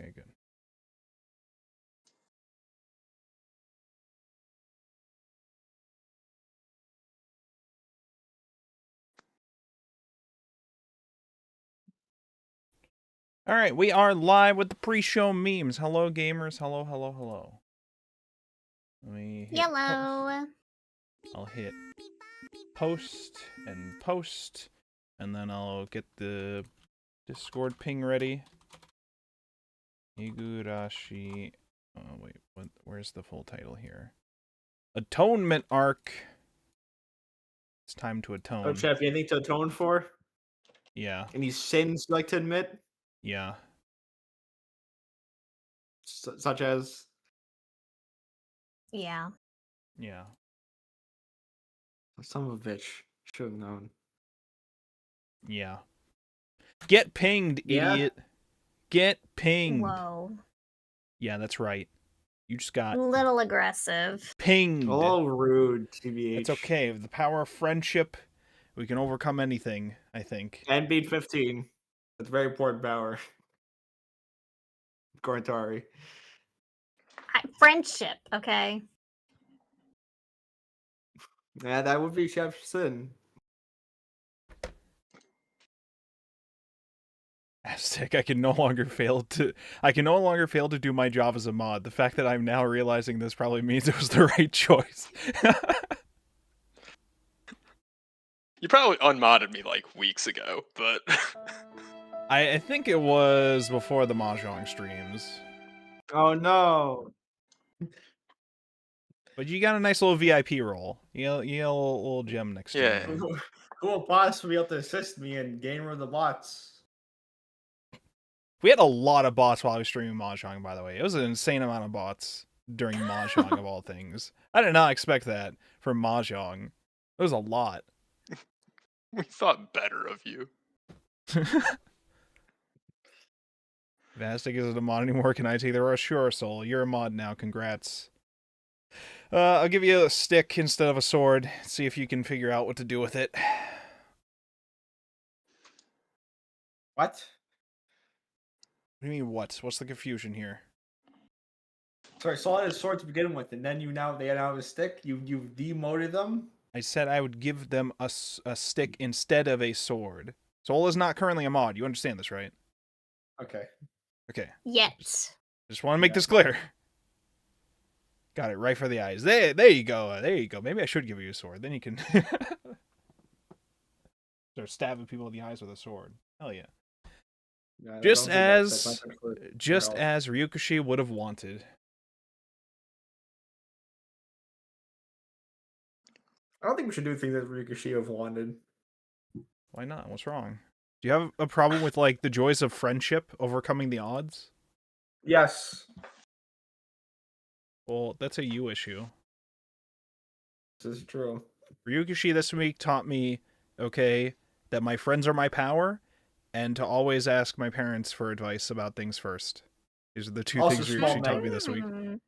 Okay, good. All right, we are live with the pre-show memes. Hello, gamers. Hello, hello, hello. Let me hit Yellow. Post. I'll hit post, and then I'll get the Discord ping ready. Higurashi. Oh wait, what? Where's the full title here? Atonement arc. It's time to atone. Oh, Chef, anything to atone for? Yeah. Any sins you like to admit? Yeah. Such as? Yeah. Yeah. Son of a bitch. Should have known. Yeah. Get pinged, Yeah? idiot. Get pinged. Whoa. Yeah, that's right. You just got Little aggressive. pinged. A little rude, TBH. It's okay. With the power of friendship, we can overcome anything, I think. And beat 15. That's a very important power. Gortari. Friendship, okay? Yeah, that would be Chef's sin. Aztec, I can no longer fail to do my job as a mod. The fact that I'm now realizing this probably means it was the right choice. You probably unmodded me like weeks ago, but I think it was before the Mahjong streams. Oh no. But you got a nice little VIP role. You got a little gem next to Yeah. you. Who will possibly be able to assist me in Gamer of the Bots? We had a lot of bots while I was streaming Mahjong, by the way. It was an insane amount of bots during Mahjong, of all things. I did not expect that for Mahjong. It was a lot. we thought better of you. Vastic isn't a mod anymore. Can I take the rush? Sure, Soul. You're a mod now. Congrats. I'll give you a stick instead of a sword. See if you can figure out what to do with it. What? What do you mean, what? What's the confusion here? Sorry, Saul had a sword to begin with, and then they now have a stick. You demoted them. I said I would give them a stick instead of a sword. Soul is not currently a mod. You understand this, right? Okay. Okay. Yet. Just want to make this clear. Got it right for the eyes. There you go. There you go. Maybe I should give you a sword. Then you can start stabbing people in the eyes with a sword. Hell yeah. Just as Ryukashi would have wanted. I don't think we should do things that Rikushi have wanted. Why not? What's wrong? Do you have a problem with like the joys of friendship overcoming the odds? Yes. Well, that's a you issue. This is true. Ryukashi this week taught me, okay, that my friends are my power, and to always ask my parents for advice about things first. These are the two Also things small Ryukashi taught me this week. Mm,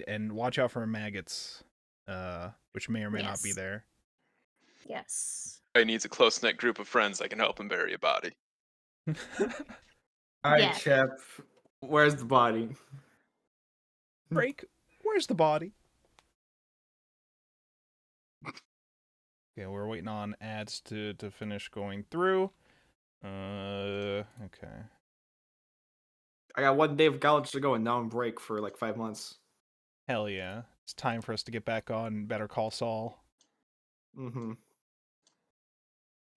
And watch out for maggots, which may or may not be Yes. there. yes. He needs a close-knit group of friends that can help him bury a body. All right, Yeah. Chef. Where's the body? Break. Where's the body? Okay, we're waiting on ads to finish going through. Okay. I got 1 day of college to go, and now I'm break for like 5 months. Hell yeah. It's time for us to get back on Better Call Saul Mm-hmm.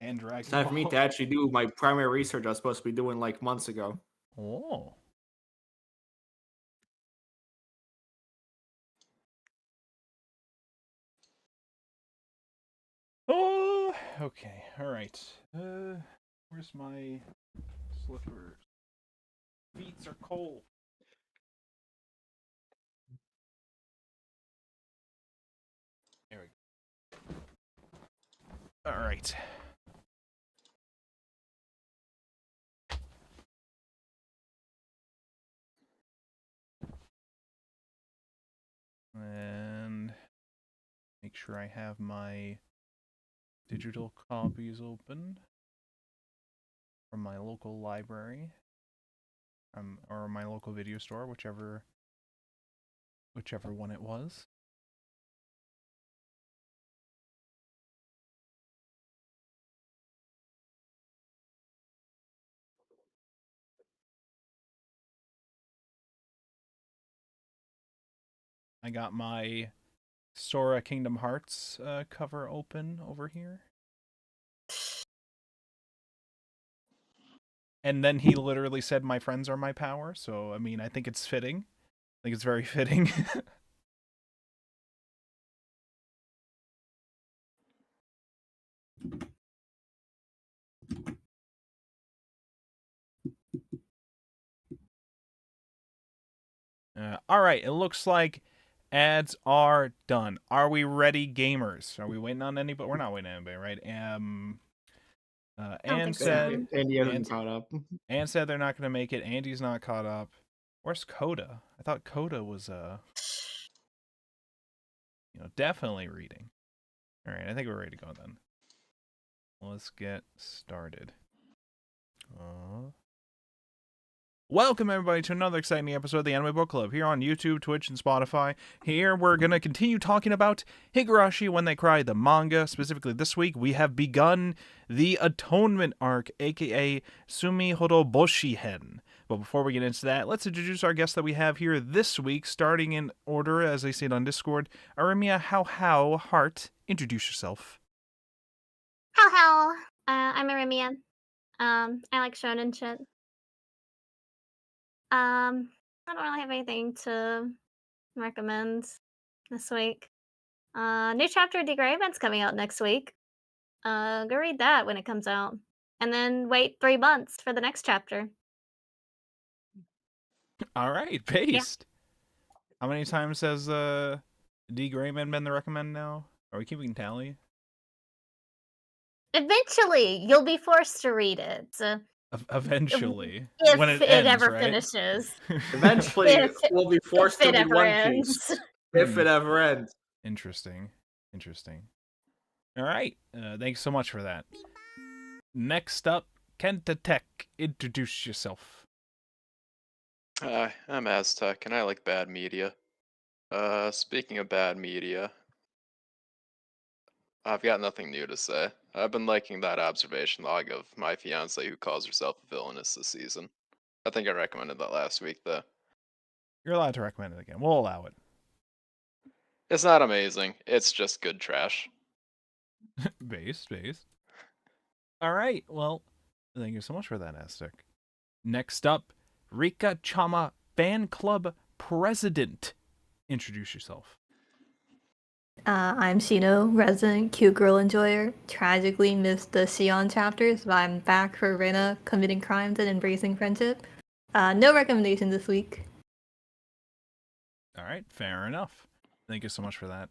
and Dragon It's time for me Ball. to actually do my primary research I was supposed to be doing like months ago. Oh. Oh, okay. All right. Where's my slippers? Feet are cold. There we go. All right. And make sure I have my digital copies open from my local library. or my local video store, whichever one it was. I got my Sora Kingdom Hearts cover open over here. And then he literally said, "My friends are my power." So, I mean, I think it's fitting. I think it's very fitting. All right, it looks like ads are done. Are we ready, gamers? Are we waiting on anybody? We're not waiting on anybody, right? don't Anne think so. said, Andy hasn't Anne's- caught up. Anne said they're not going to make it. Andy's not caught up. Where's Coda? I thought Coda was definitely reading. All right, I think we're ready to go then. Let's get started. Welcome everybody to another exciting episode of the Anime Book Club here on YouTube, Twitch, and Spotify. Here we're going to continue talking about Higurashi When They Cry, the manga. Specifically this week we have begun the Atonement arc, aka Sumi Horoboshi Hen. But before we get into that, let's introduce our guest that we have here this week, starting in order as I see it on Discord. Arimia How Heart, introduce yourself. How. I'm Arimia. I like shonen shit. I don't really have anything to recommend this week. New chapter of Degravement's coming out next week. Go read that when it comes out. And then wait 3 months for the next chapter. All right, based. How many times has D. Grayman been the recommend now? Are we keeping tally? Eventually, you'll be forced to read it. Eventually, If when it ends, ever right? finishes. Eventually, If it- we'll be forced if to it read ever One ends. Piece. If it ever ends. Interesting. All right, thanks so much for that. Next up, Kenta Tech. Introduce yourself. Hi, I'm Aztec, and I like bad media. Speaking of bad media, I've got nothing new to say. I've been liking that observation log of my fiance who calls herself a villainess this season. I think I recommended that last week, though. You're allowed to recommend it again. We'll allow it. It's not amazing. It's just good trash. Based. All right, well, thank you so much for that, Aztec. Next up, Rika Chama Fan Club President. Introduce yourself. I'm Shino, resident cute girl enjoyer. Tragically missed the Shion chapters, but I'm back for Rena committing crimes and embracing friendship. No recommendation this week. All right, fair enough. Thank you so much for that.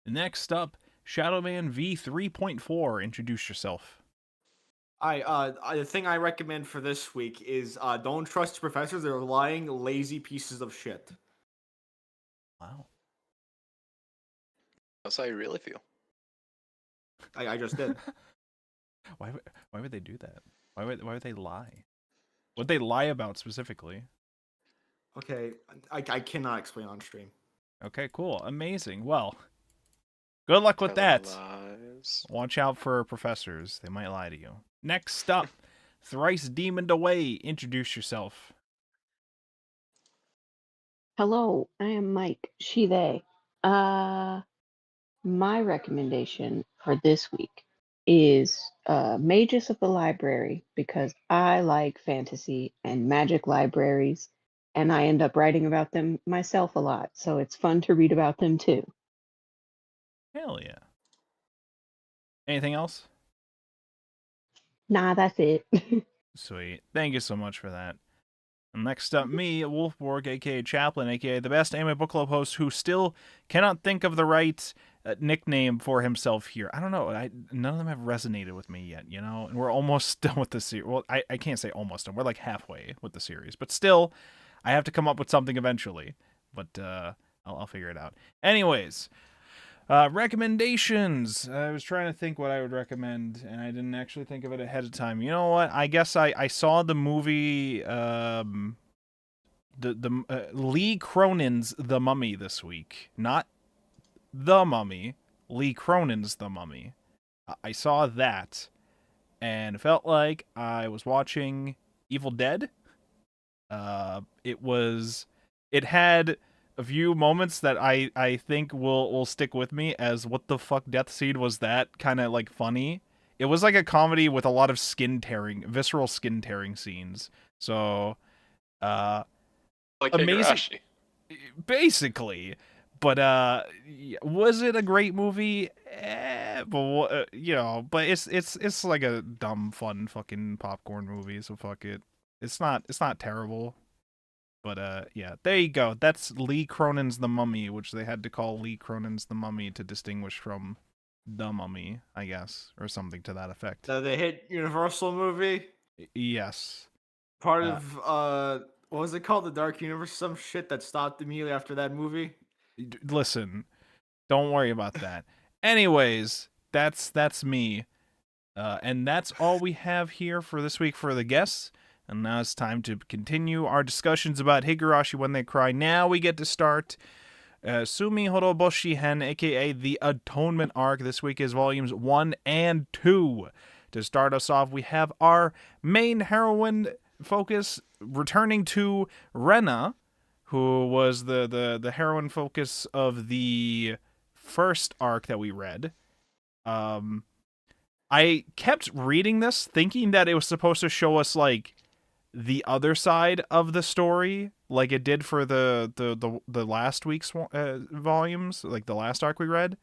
Next up, Shadowman V3.4. Introduce yourself. The thing I recommend for this week is don't trust your professors. They're lying, lazy pieces of shit. Wow. That's how you really feel. I just did. Why would they do that? Why would they lie? What they lie about specifically? Okay, I cannot explain on stream. Okay, cool. Amazing. Well, good luck with that. Lies. Watch out for professors. They might lie to you. Next up, Thrice Demoned Away. Introduce yourself. Hello, I am Mike, she, they. My recommendation for this week is Mages of the Library because I like fantasy and magic libraries, and I end up writing about them myself a lot, so it's fun to read about them too. Hell yeah. Anything else? Nah, that's it. Sweet. Thank you so much for that. Next up, me, Wolfborg, aka Chaplin, aka the best Anime Book Club host who still cannot think of the right nickname for himself here. I don't know. None of them have resonated with me yet, you know? And we're almost done with the series. Well, I can't say almost done. We're like halfway with the series. But still, I have to come up with something eventually. But I'll figure it out. Anyways, recommendations. I was trying to think what I would recommend, and I didn't actually think of it ahead of time. You know what? I guess I saw the movie Lee Cronin's The Mummy this week, not The Mummy. Lee Cronin's The Mummy. I saw that, and it felt like I was watching Evil Dead. It had a few moments that I think will stick with me as what the fuck death scene was that, kind of like funny. It was like a comedy with a lot of visceral skin tearing scenes. So, Like amazing, Higurashi. basically. But was it a great movie? But it's like a dumb, fun, fucking popcorn movie. So fuck it. It's not terrible. But yeah, there you go. That's Lee Cronin's The Mummy, which they had to call Lee Cronin's The Mummy to distinguish from The Mummy, I guess, or something to that effect. The hit Universal movie, Yes. part of what was it called? The Dark Universe, some shit that stopped immediately after that movie. Listen, don't worry about that. Anyways, that's me. And that's all we have here for this week for the guests. And now it's time to continue our discussions about Higurashi When They Cry. Now we get to start Sumi Horoboshi Hen, aka the Atonement arc. This week is volumes 1 and 2. To start us off, we have our main heroine focus returning to Rena, who was the heroine focus of the first arc that we read. I kept reading this thinking that it was supposed to show us like the other side of the story, like it did for the last week's volumes, like the last arc we read.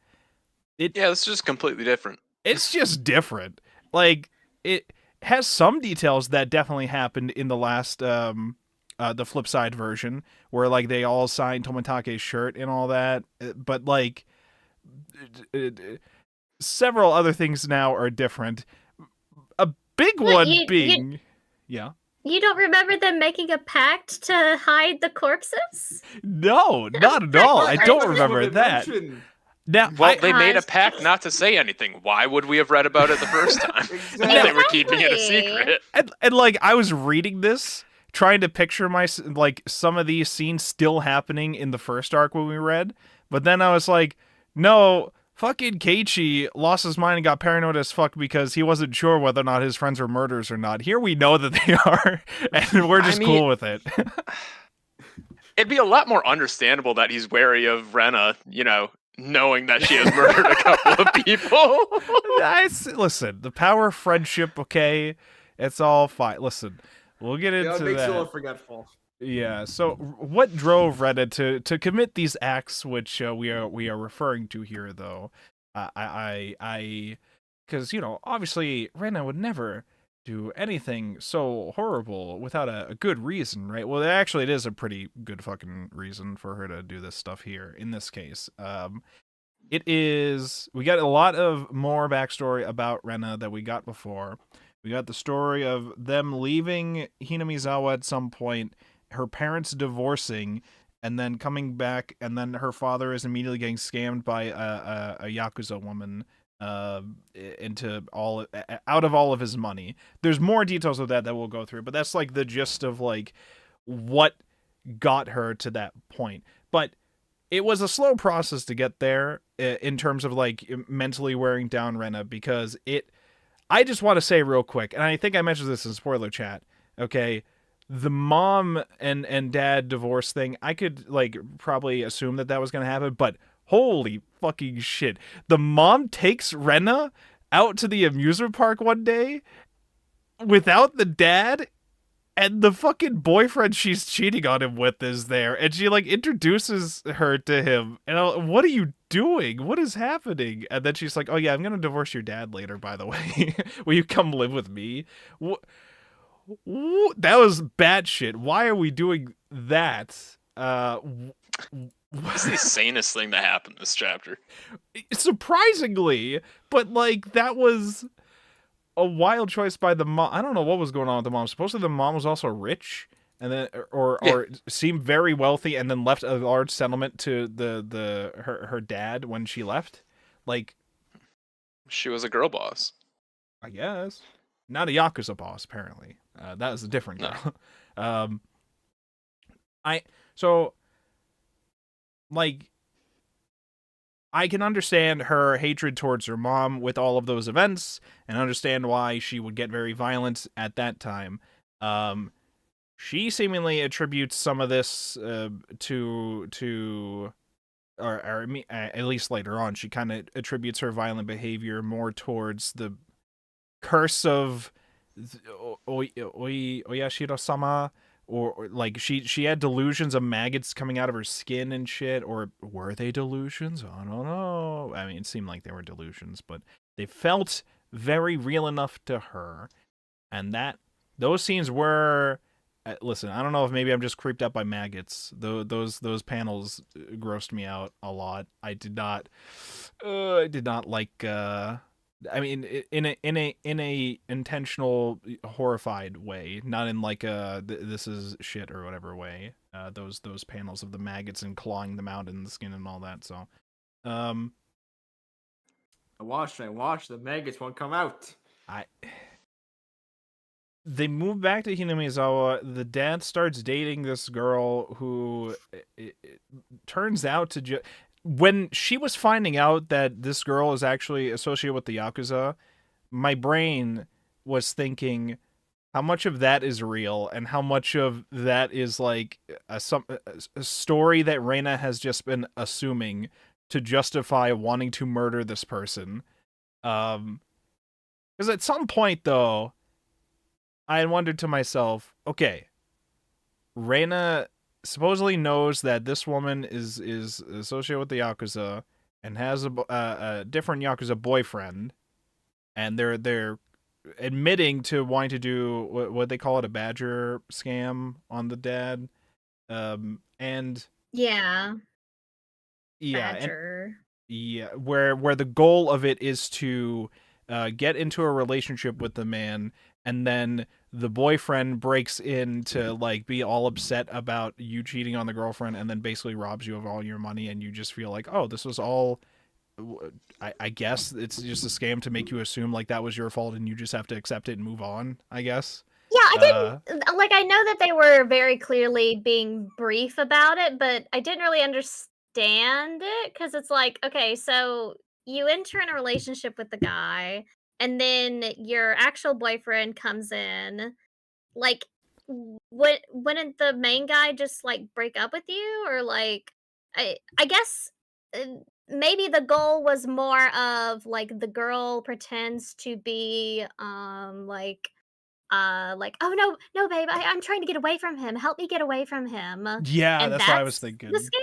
Yeah, it's just completely different. It's just different. Like, it has some details that definitely happened in the last the flip side version, where like they all signed Tomitake's shirt and all that, but like several other things now are different. A big one being yeah. You don't remember them making a pact to hide the corpses? No, not at all. I don't remember that. Now, well, they made a pact not to say anything. Why would we have read about it the first time? Exactly. They were keeping it a secret. And like, I was reading this, trying to picture some of these scenes still happening in the first arc when we read, but then I was like, no, fucking Keiichi lost his mind and got paranoid as fuck because he wasn't sure whether or not his friends were murderers or not. Here we know that they are, and we're just cool with it. It'd be a lot more understandable that he's wary of Rena, knowing that she has murdered a couple of people. Listen, the power of friendship, okay? It's all fine. Listen, we'll get into it makes that. you a little forgetful. Yeah, so what drove Rena to commit these acts, which we are referring to here, though? Because, obviously Rena would never do anything so horrible without a good reason, right? Well, actually, it is a pretty good fucking reason for her to do this stuff here, in this case. We got a lot of more backstory about Rena that we got before. We got the story of them leaving Hinamizawa at some point, her parents divorcing, and then coming back, and then her father is immediately getting scammed by a Yakuza woman out of all of his money. There's more details of that we'll go through, but that's like the gist of like what got her to that point. But it was a slow process to get there in terms of like mentally wearing down Rena, because I just want to say real quick, and I think I mentioned this in spoiler chat, okay? The mom and dad divorce thing, I could like probably assume that was going to happen, but holy fucking shit. The mom takes Rena out to the amusement park one day without the dad, and the fucking boyfriend she's cheating on him with is there, and she like introduces her to him, and what are you doing? What is happening? And then she's like, oh yeah, I'm going to divorce your dad later, by the way. Will you come live with me? That was bad shit. Why are we doing that? This is the sanest thing that happened this chapter. Surprisingly, but like that was a wild choice by the mom. I don't know what was going on with the mom. Supposedly the mom was also rich, and then or seemed very wealthy, and then left a large settlement to her dad when she left. Like, she was a girl boss, I guess. Not a Yakuza boss, apparently. That was a different girl. No. So, like, I can understand her hatred towards her mom with all of those events, and understand why she would get very violent at that time. She seemingly attributes some of this to at least later on, she kind of attributes her violent behavior more towards the curse of Oyashiro-sama, or like she had delusions of maggots coming out of her skin and shit, or were they delusions? I don't know. I mean, it seemed like they were delusions, but they felt very real enough to her, and those scenes were. Listen, I don't know if maybe I'm just creeped out by maggots. Those panels grossed me out a lot. I did not like. I mean, in a intentional horrified way, not in like this is shit or whatever way. Those panels of the maggots and clawing them out in the skin and all that. So, I watched. The maggots won't come out. They move back to Hinamizawa. The dad starts dating this girl who it turns out to when she was finding out that this girl is actually associated with the Yakuza, my brain was thinking how much of that is real and how much of that is like a story that Reina has just been assuming to justify wanting to murder this person. Because at some point, though, I wondered to myself, okay, Reina supposedly knows that this woman is associated with the Yakuza and has a different Yakuza boyfriend, and they're admitting to wanting to do what they call it, a badger scam on the dad, and Yeah. Badger. Where the goal of it is to get into a relationship with the man, and then the boyfriend breaks in to like be all upset about you cheating on the girlfriend, and then basically robs you of all your money, and you just feel like, oh, this was all. I guess it's just a scam to make you assume like that was your fault, and you just have to accept it and move on, I guess. Yeah, I didn't like. I know that they were very clearly being brief about it, but I didn't really understand it because it's like, okay, so you enter in a relationship with the guy, and then your actual boyfriend comes in. Like, wouldn't the main guy just like break up with you, or like, I guess maybe the goal was more of like the girl pretends to be like, oh no babe, I'm trying to get away from him, help me get away from him. Yeah, And that's what I was thinking. the scam,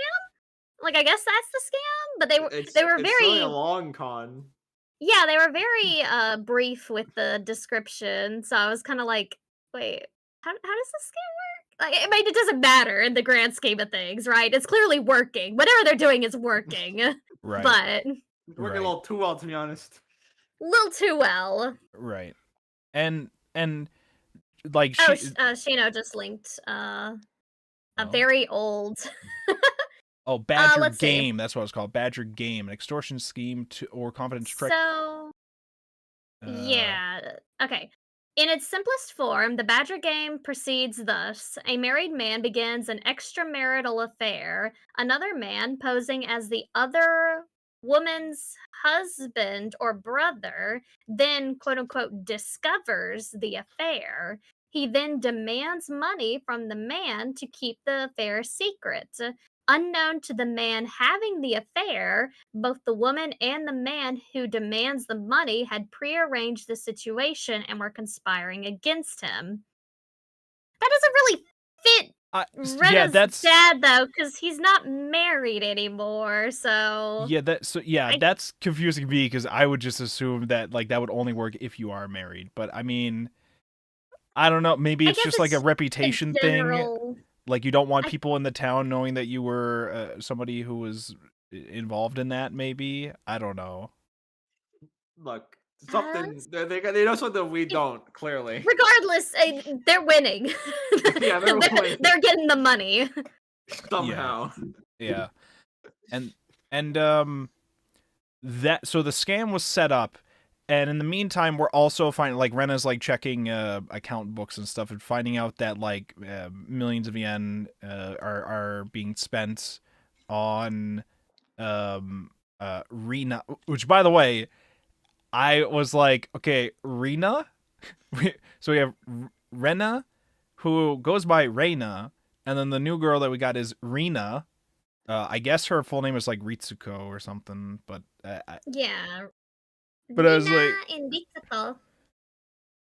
like, I guess that's the scam, but they were It's very really a long con. yeah, they were very brief with the description, so I was kind of like, wait, how does this scam work? Like, I mean, it doesn't matter in the grand scheme of things, right? It's clearly working, whatever they're doing is working. Right. But It's working a little too well, to be honest. a little too well. Right. And like Shino just linked a very old Badger let's see. Game. That's what it's called. Badger Game, an extortion scheme or confidence trick. So yeah, okay. In its simplest form, the Badger Game proceeds thus. A married man begins an extramarital affair. Another man, posing as the other woman's husband or brother, then quote-unquote discovers the affair. He then demands money from the man to keep the affair secret. Unknown to the man having the affair, both the woman and the man who demands the money had prearranged the situation and were conspiring against him. That doesn't really fit Rena's dad, though, because he's not married anymore. So that's confusing me, because I would just assume that like that would only work if you are married. But I mean, I don't know. Maybe it's just like a reputation thing. Like, you don't want people in the town knowing that you were somebody who was involved in that, maybe? I don't know. Look, something they know something we don't, clearly. Regardless, they're winning. Yeah, they're winning. They're getting the money. Somehow. Yeah. And that, so the scam was set up, And in the meantime, we're also finding, like, Rena's, like, checking account books and stuff and finding out that, like, millions of yen are being spent on Rina. Which, by the way, I was like, okay, Rina? So we have Rena, who goes by Reina, and then the new girl that we got is Rina. I guess her full name is, like, Ritsuko or something, but... Yeah. But I was Rina like... and Ritsuko.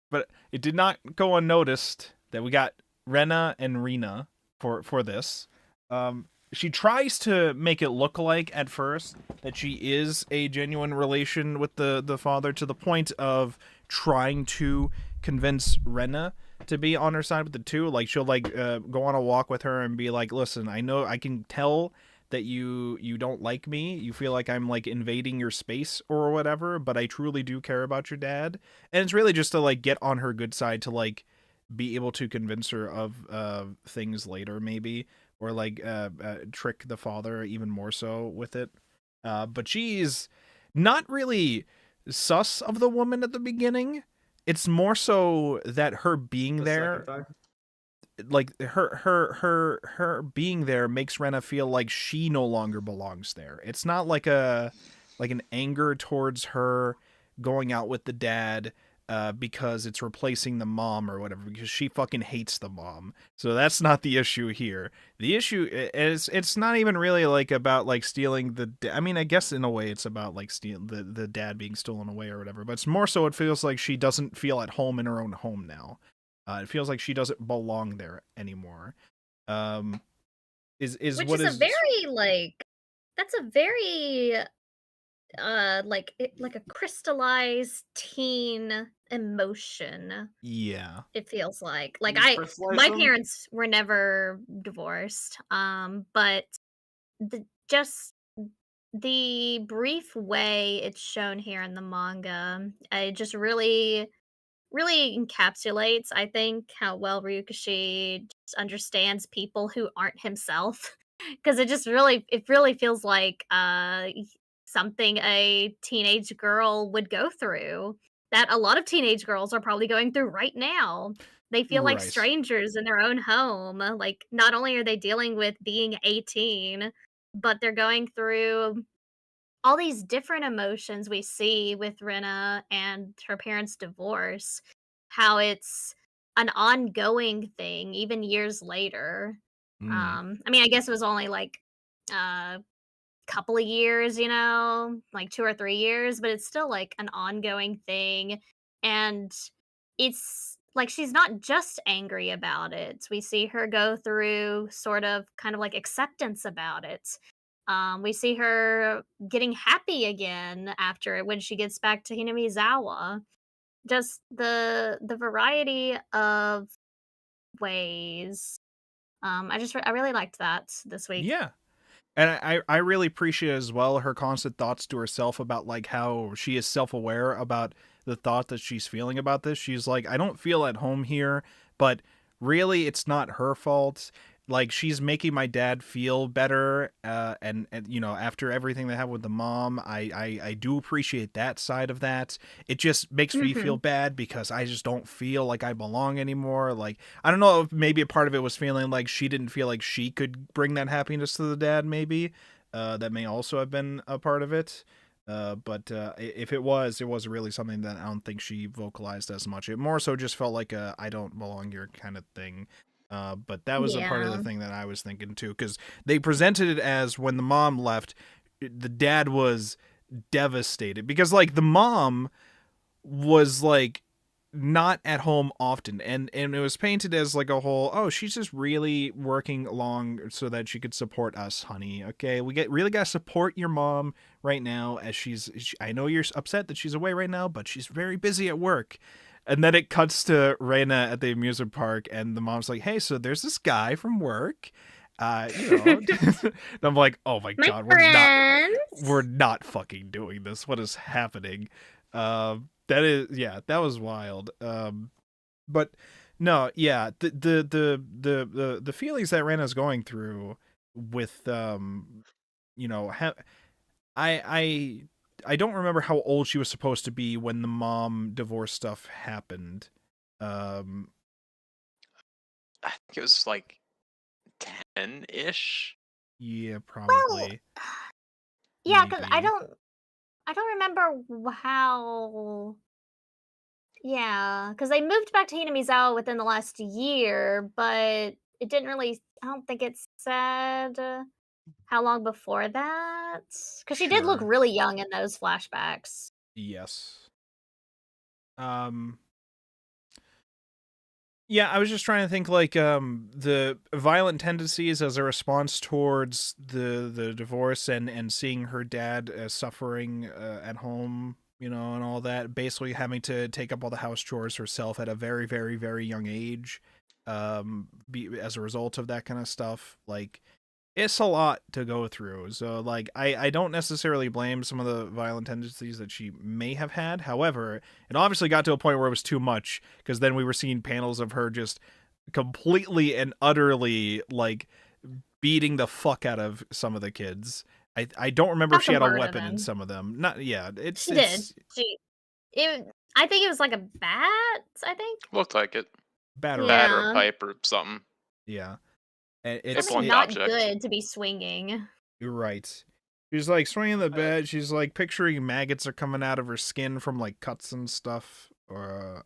But it did not go unnoticed that we got Rena and Rina for this. She tries to make it look like at first that she is a genuine relation with the father, to the point of trying to convince Rena to be on her side with the two. Like, she'll like go on a walk with her and be like, listen, I know, I can tell that you don't like me, you feel like I'm like invading your space or whatever, but I truly do care about your dad. And it's really just to like get on her good side, to like be able to convince her of things later, maybe, or like trick the father even more so with it. But she's not really sus of the woman at the beginning. It's more so that her being there, like her being there makes Rena feel like she no longer belongs there. It's not like an anger towards her going out with the dad because it's replacing the mom or whatever, because she fucking hates the mom. So that's not the issue here. The issue is, it's not even really like about like stealing I mean, I guess in a way it's about like the dad being stolen away or whatever, but it's more so it feels like she doesn't feel at home in her own home now. It feels like she doesn't belong there anymore. Which is a very like, that's a very like a crystallized teen emotion. Yeah, it feels like Crystallize my them? parents were never divorced, but just the brief way it's shown here in the manga, it just really encapsulates, I think, how well Ryukishi just understands people who aren't himself. Because it really feels like something a teenage girl would go through, that a lot of teenage girls are probably going through right now. They feel like Right. strangers in their own home. Like, not only are they dealing with being 18, but they're going through all these different emotions we see with Rena and her parents' divorce, how it's an ongoing thing even years later. I mean, I guess it was only like a couple of years, like 2 or 3 years, but it's still like an ongoing thing. And it's like she's not just angry about it. We see her go through sort of kind of like acceptance about it. We see her getting happy again after it when she gets back to Hinamizawa. Just the variety of ways. I really liked that this week. Yeah. And I really appreciate as well her constant thoughts to herself about like how she is self-aware about the thought that she's feeling about this. She's like, I don't feel at home here, but really it's not her fault. Like, she's making my dad feel better, and after everything they have with the mom, I do appreciate that side of that. It just makes me feel bad because I just don't feel like I belong anymore. Like, I don't know if maybe a part of it was feeling like she didn't feel like she could bring that happiness to the dad, maybe. That may also have been a part of it. But if it was really something that I don't think she vocalized as much. It more so just felt like a I don't belong here kind of thing. But that was a part of the thing that I was thinking too, because they presented it as when the mom left, the dad was devastated because like the mom was like not at home often, and it was painted as like a whole, oh, she's just really working along so that she could support us, honey. Okay, we really gotta support your mom right now, as I know you're upset that she's away right now, but she's very busy at work. And then it cuts to Reina at the amusement park, and the mom's like, hey, so there's this guy from work. And I'm like, oh my god, we're not fucking doing this. What is happening? That was wild. But no, yeah, the feelings that Reina's going through with I I don't remember how old she was supposed to be when the mom divorce stuff happened. I think it was like 10-ish. Yeah, probably. Yeah, because I maybe. don't remember how. Yeah, because they moved back to Hinamizawa within the last year, but it didn't really. I don't think it said how long before that. Because she did look Sure. really young in those flashbacks. Yes. Yeah, I was just trying to think like the violent tendencies as a response towards the divorce and seeing her dad suffering at home, and all that, basically having to take up all the house chores herself at a very, very, very young age, as a result of that kind of stuff. Like, it's a lot to go through. So, like, I don't necessarily blame some of the violent tendencies that she may have had. However, it obviously got to a point where it was too much, because then we were seeing panels of her just completely and utterly, like, beating the fuck out of some of the kids. I don't remember if Not she the had a murder, weapon in then. some of them. Not, yeah, She did. I think it was like a bat, I think. Looked like it. Bat or Bat or Yeah. a pipe or something. yeah. And It it's Something blunt not object. good to be swinging. You're right. She's like swinging the bed. She's like picturing maggots are coming out of her skin from like cuts and stuff. Or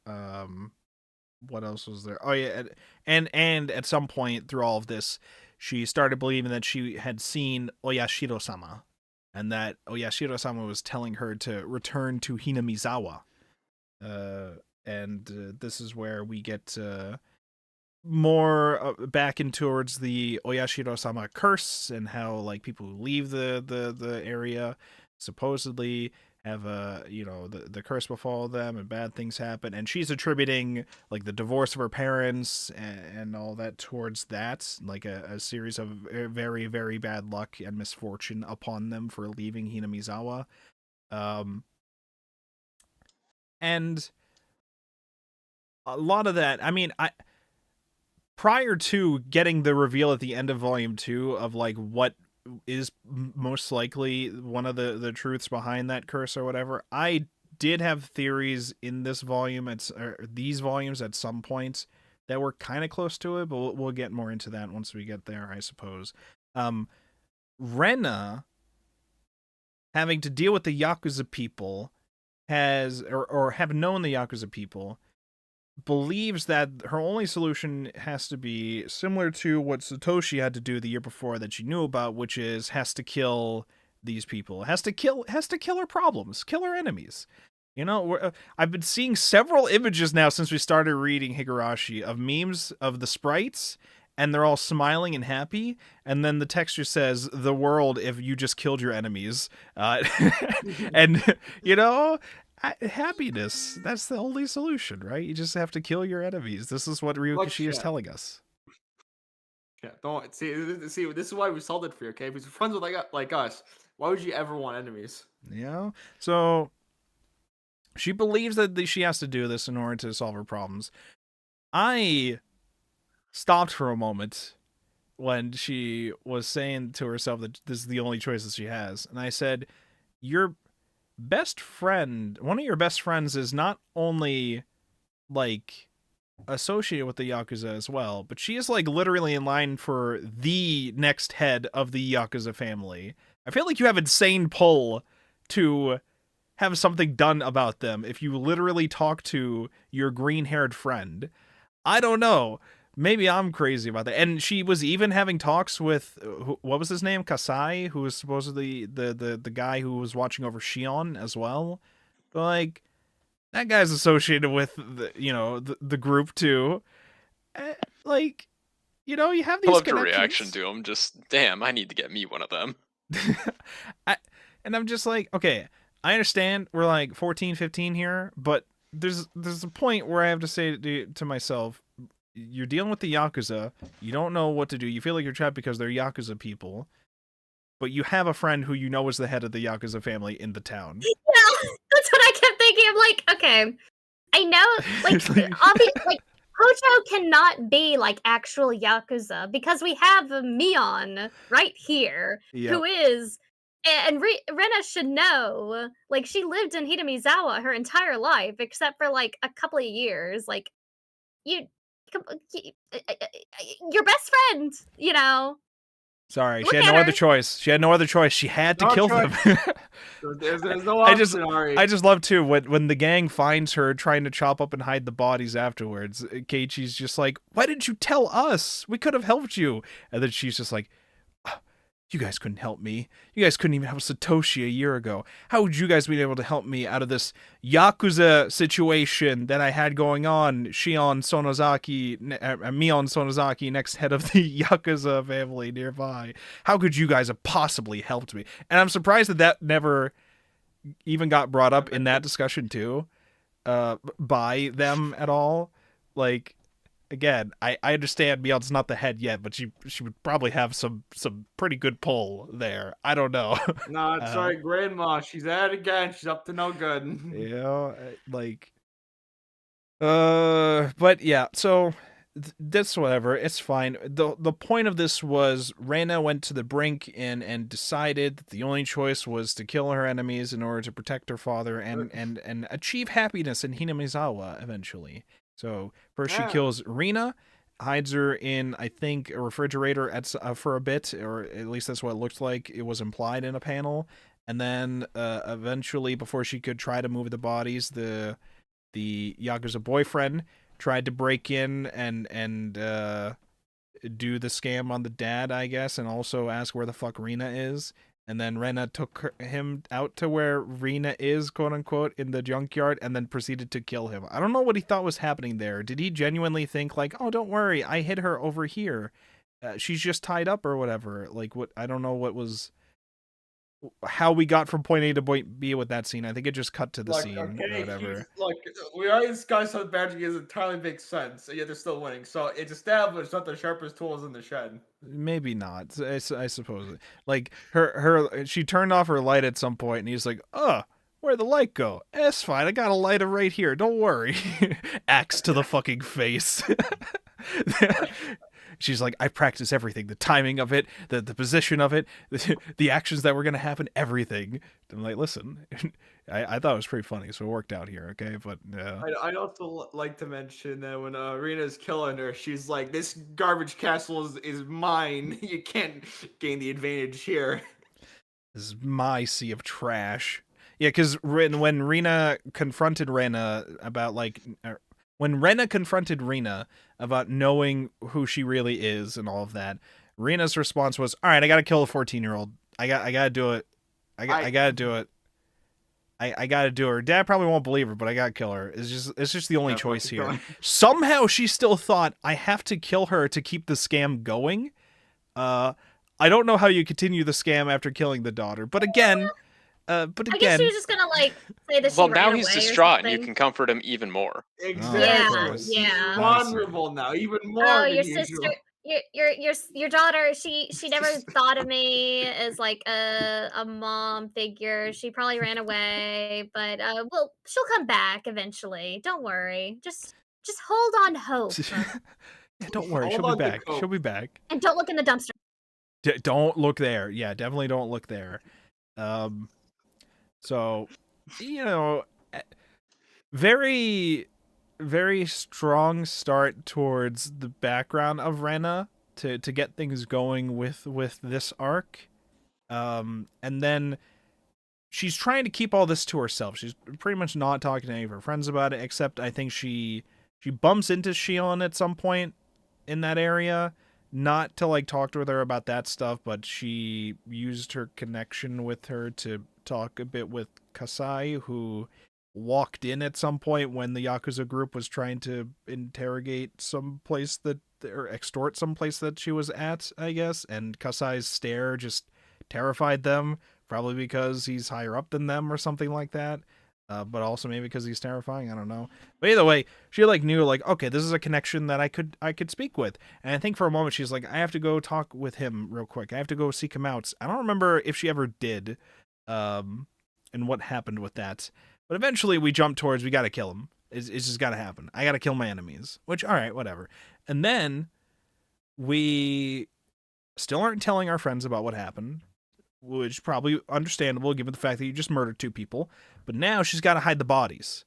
what else was there? Oh yeah, and at some point through all of this, she started believing that she had seen Oyashiro-sama, and that Oyashiro-sama was telling her to return to Hinamizawa. And this is where we get more back in towards the Oyashiro-sama curse, and how like people who leave the area supposedly have the curse befall them and bad things happen, and she's attributing like the divorce of her parents and all that towards that, like a series of very, very bad luck and misfortune upon them for leaving Hinamizawa. And a lot of that, I mean, prior to getting the reveal at the end of Volume 2 of like what is most likely one of the truths behind that curse or whatever, I did have theories in this volume these volumes at some points that were kind of close to it, but we'll get more into that once we get there, I suppose. Rena having to deal with the Yakuza people or have known the Yakuza people, believes that her only solution has to be similar to what Satoshi had to do the year before that she knew about, which is has to kill these people, has to kill her problems, kill her enemies. I've been seeing several images now since we started reading Higurashi of memes of the sprites, and they're all smiling and happy, and then the texture says the world if you just killed your enemies, and happiness, that's the only solution, right? You just have to kill your enemies. This is what Ryukishi is telling us. Yeah, don't see. This is why we sold it for you, okay? Because you're friends with like us. Why would you ever want enemies? So she believes that she has to do this in order to solve her problems. I stopped for a moment when she was saying to herself that this is the only choice that she has, and I said, your best friend, one of your best friends, is not only like associated with the Yakuza as well, but she is like literally in line for the next head of the Yakuza family. I feel like you have insane pull to have something done about them if you literally talk to your green-haired friend. I don't know. Maybe I'm crazy about that. And she was even having talks with, what was his name? Kasai, who was supposedly the guy who was watching over Shion as well. But like, that guy's associated with the group too. Like, you have these I loved her connections. reaction to him. Just, damn, I need to get me one of them. And I'm just like, okay, I understand we're like 14, 15 here, but there's a point where I have to say to myself, you're dealing with the Yakuza, you don't know what to do, you feel like you're trapped because they're Yakuza people, but you have a friend who you know is the head of the Yakuza family in the town. Yeah, that's what I kept thinking. I'm like, okay, I know, like, obviously, like, Hojo cannot be, like, actual Yakuza, because we have Mion right here, who is And Rena should know, like, she lived in Hitamizawa her entire life, except for, like, a couple of years. Like, you, your best friend, you know? Sorry, Look she had at no other her. choice. She had no other choich. She had to No kill choice. them. There's no I option, Ari. just love too when the gang finds her trying to chop up and hide the bodies afterwards. Keiichi's just like, "Why didn't you tell us? We could have helped you." And then she's just like, "You guys couldn't help me. You guys couldn't even help Satoshi a year ago. How would you guys be able to help me out of this Yakuza situation that I had going on? Mion Sonozaki, next head of the Yakuza family nearby. How could you guys have possibly helped me?" And I'm surprised that never even got brought up in that discussion too, by them at all. Like, again, I understand Mion's not the head yet, but she would probably have some pretty good pull there. I don't know. No, sorry, Grandma. She's at it again. She's up to no good. You know, like, but yeah. So that's whatever. It's fine. The point of this was Reina went to the brink and decided that the only choice was to kill her enemies in order to protect her father and achieve happiness in Hinamizawa eventually. So first she kills Rina, hides her in, I think, a refrigerator for a bit, or at least that's what it looked like. It was implied in a panel. And then eventually, before she could try to move the bodies, the Yakuza boyfriend tried to break in and do the scam on the dad, I guess, and also ask where the fuck Rina is. And then Rena took him out to where Rina is, quote unquote, in the junkyard, and then proceeded to kill him. I don't know what he thought was happening there. Did he genuinely think, like, "Oh, don't worry, I hid her over here. She's just tied up," or whatever? Like, what? I don't know what was, how we got from point A to point B with that scene. I think it just cut to the scene or whatever. We already discussed how magic is entirely makes sense, and yet they're still winning. So it's established that the sharpest tool is in the shed. Maybe not. I suppose. Like she turned off her light at some point, and he's like, "Where'd the light go? It's fine. I got a lighter right here. Don't worry." Axe to the fucking face. She's like, "I practice everything. The timing of it, the position of it, the actions that were going to happen, everything." I'm like, listen, I thought it was pretty funny, so it worked out here, okay? But I'd also like to mention that when Rena's killing her, she's like, "This garbage castle is mine. You can't gain the advantage here." This is my sea of trash. Yeah, because when Rena confronted Rena about, like... When Rena confronted Rena about knowing who she really is and all of that, Rena's response was, "All right, I gotta kill a 14-year-old. I gotta do it. I gotta do it. I gotta do her. Dad probably won't believe her, but I gotta kill her. It's just the only choice here." Somehow she still thought, I have to kill her to keep the scam going. I don't know how you continue the scam after killing the daughter, but again. I guess she was just gonna, like, say that she ran now he's away distraught, or and you can comfort him even more. Exactly. Yeah. Vulnerable now, even more. Oh, than your usual. sister, your daughter. She never thought of me as, like, a mom figure. She probably ran away, but well, she'll come back eventually. Don't worry. Just hold on hope. Yeah, don't worry. She'll be back. She'll be back. And don't look in the dumpster. Don't look there. Yeah, definitely don't look there. So, very, very strong start towards the background of Rena to get things going with this arc. And then she's trying to keep all this to herself. She's pretty much not talking to any of her friends about it, except I think she bumps into Shion at some point in that area. Not to, like, talk to her about that stuff, but she used her connection with her to talk a bit with Kasai, who walked in at some point when the Yakuza group was trying to interrogate someplace or extort someplace that she was at, I guess, and Kasai's stare just terrified them, probably because he's higher up than them or something like that. But also maybe because he's terrifying, I don't know. But either way, she, like, knew, like, okay, this is a connection that I could speak with. And I think for a moment she's like, I have to go talk with him real quick. I have to go seek him out. I don't remember if she ever did, and what happened with that. But eventually we jump towards, we gotta kill him. It's just gotta happen. I gotta kill my enemies. Which, alright, whatever. And then we still aren't telling our friends about what happened. which probably understandable given the fact that you just murdered 2 people. But now she's got to hide the bodies.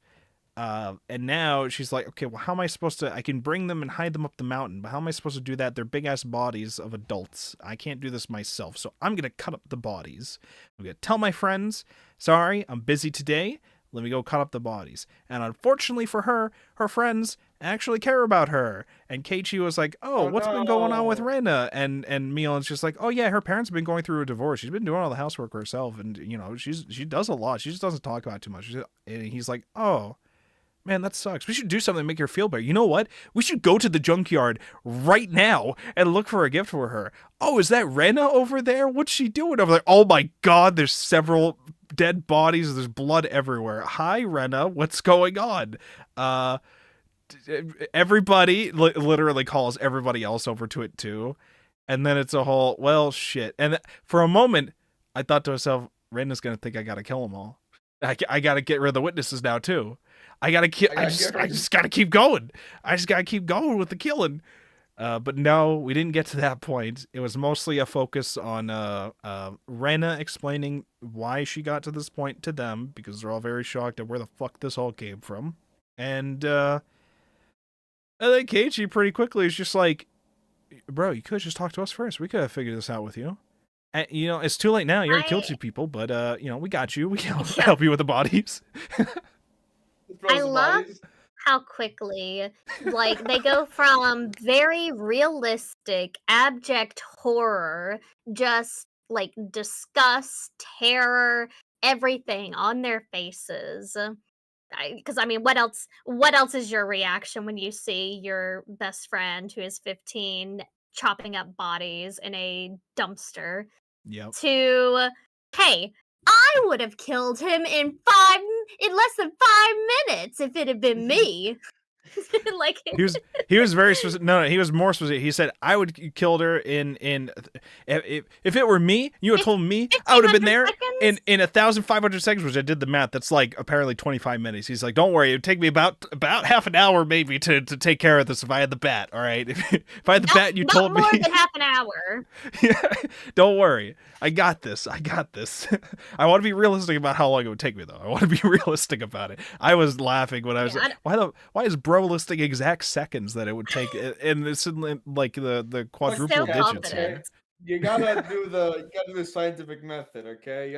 And now she's like, okay, well, how am I supposed to? I can bring them and hide them up the mountain, but how am I supposed to do that? They're big ass bodies of adults. I can't do this myself, so I'm gonna cut up the bodies. I'm gonna tell my friends, sorry, I'm busy today. Let me go cut up the bodies. And unfortunately for her, her friends actually care about her. And Keiichi was like, oh, what's been going on with no. Rena? And Mion's just like, oh yeah, her parents have been going through a divorce. She's been doing all the housework herself, and you know, she does a lot. She just doesn't talk about it too much. And he's like, oh. Man, that sucks. We should do something to make her feel better. You know what? We should go to the junkyard right now and look for a gift for her. Oh, is that Rena over there? What's she doing over there? Oh my god, there's several dead bodies. There's blood everywhere. Hi, Rena. What's going on? Everybody literally calls everybody else over to it too. And then it's a whole, well, shit. And for a moment, I thought to myself, Rena's going to think I got to kill them all. I got to get rid of the witnesses now too. I just gotta keep going. I just gotta keep going with the killing. But no, we didn't get to that point. It was mostly a focus on Rena explaining why she got to this point to them, because they're all very shocked at where the fuck this all came from. And then Keiichi pretty quickly is just like, bro, you could have just talked to us first. We could have figured this out with you. And, you know, it's too late now. You already killed 2 people, but you know, we got you. We can help you with the bodies. I love how quickly, like, they go from very realistic, abject horror, just like disgust, terror, everything on their faces. Because I mean, what else? What else is your reaction when you see your best friend who is 15 chopping up bodies in a dumpster? Yep. To, hey, I would have killed him in less than 5 minutes if it had been me. Like, he was very specific. No, he was more specific. He said, I would killed her in if it were me, you had told me, I would have been there in 1,500 seconds, which I did the math. That's like apparently 25 minutes. He's like, don't worry, it would take me about half an hour maybe to take care of this if I had the bat. All right, if I had the bat, you told me. Not more than half an hour. Yeah, don't worry, I got this. I want to be realistic about how long it would take me, though. I want to be realistic about it. I was laughing when I was like, why is bro listing exact seconds that it would take, and it's in like the quadruple digits here. You gotta do the scientific method, okay?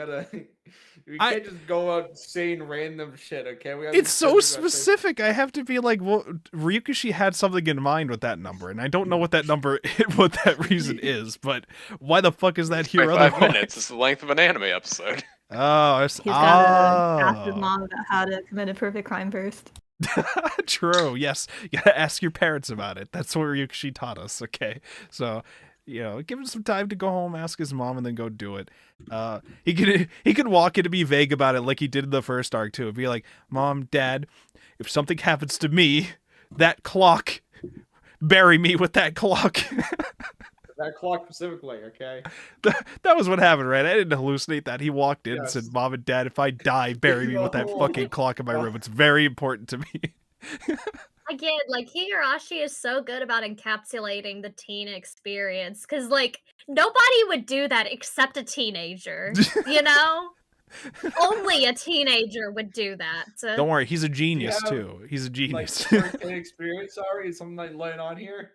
We can't just go out saying random shit, okay? It's so specific. I have to be like, well, Ryukishi had something in mind with that number, and I don't know what that number, what that reason is, but why the fuck is that here? 5 minutes. It's the length of an anime episode. Oh, he's gotta ask his mom about how to commit a perfect crime first. True. Yes, you gotta ask your parents about it. That's what Ryukishi taught us. Okay, so you know, give him some time to go home, ask his mom, and then go do it. He could walk in to be vague about it, like he did in the first arc too. Be like, Mom, Dad, if something happens to me, that clock, bury me with that clock. That clock specifically, okay? That was what happened, right? I didn't hallucinate that. He walked in and said, Mom and Dad, if I die, bury me with that fucking clock in my room. It's very important to me. Again, like, Higurashi is so good about encapsulating the teen experience, because, like, nobody would do that except a teenager, you know? Only a teenager would do that. Don't worry, he's a genius, too. He's a genius. Like, experience, sorry, is something like laying on here?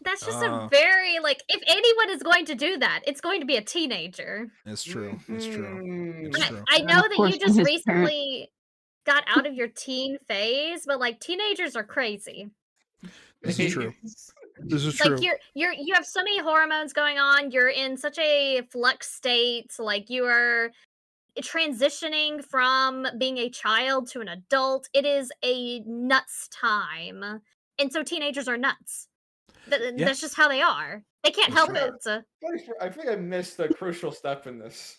That's just a very, like, if anyone is going to do that, it's going to be a teenager. It's true. It's true. It's true. I know that you just recently got out of your teen phase, but, like, teenagers are crazy. This is true. This is true. Like, you have so many hormones going on. You're in such a flux state. Like, you are transitioning from being a child to an adult. It is a nuts time. And so teenagers are nuts. That's just how they are. They can't help it. I think I missed a crucial step in this.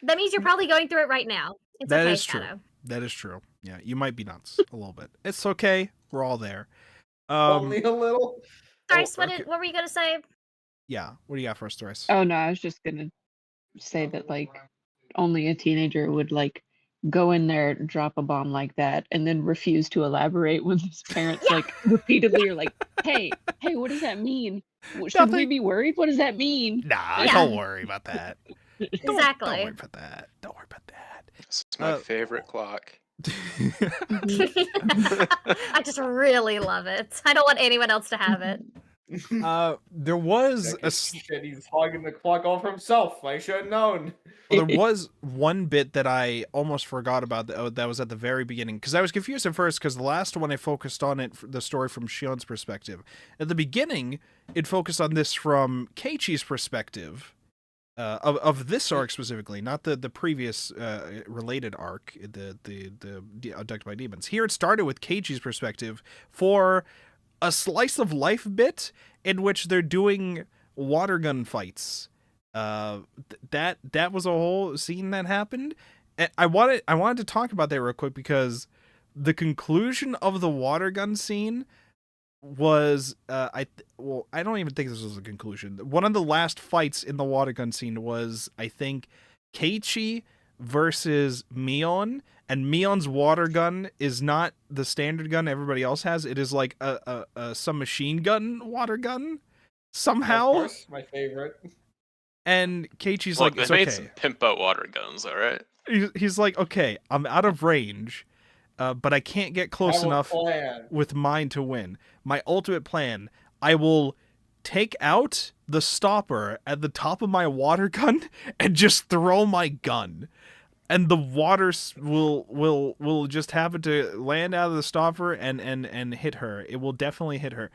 That means you're probably going through it right now. It's that okay, is true. Shadow. That is true. Yeah, you might be nuts a little bit. It's okay. We're all there. Only a little. Thrice, what were you gonna say? Yeah, what do you got for us, Thrice? Oh no, I was just gonna say that like only a teenager would like go in there, drop a bomb like that, and then refuse to elaborate when his parents like repeatedly are like, hey, what does that mean? Should we be worried? What does that mean? Nah, don't worry about that. Don't Exactly. worry about that. Don't worry about that. This is my favorite clock. I just really love it. I don't want anyone else to have it. There was Like shit, he's hogging the clock all for himself. I should have known. Well, there was one bit that I almost forgot about that was at the very beginning, because I was confused at first because the last one I focused on the story from Shion's perspective. At the beginning, it focused on this from Keiichi's perspective, of this arc specifically, not the previous related arc, the Abducted by Demons. Here it started with Keiichi's perspective for a slice of life bit in which they're doing water gun fights. That was a whole scene that happened. And I wanted to talk about that real quick because the conclusion of the water gun scene was I don't even think this was a conclusion. One of the last fights in the water gun scene was, I think, Keiichi versus Mion, and Mion's water gun is not the standard gun everybody else has. It is like a some machine gun water gun somehow. Of course, my favorite. And Keiichi's Look, like, it's they made okay. some pimp out water guns, all right? He's like, okay, I'm out of range, but I can't get close enough with mine to win. My ultimate plan, I will take out the stopper at the top of my water gun and just throw my gun. And the water will just happen to land out of the stopper and hit her. It will definitely hit her.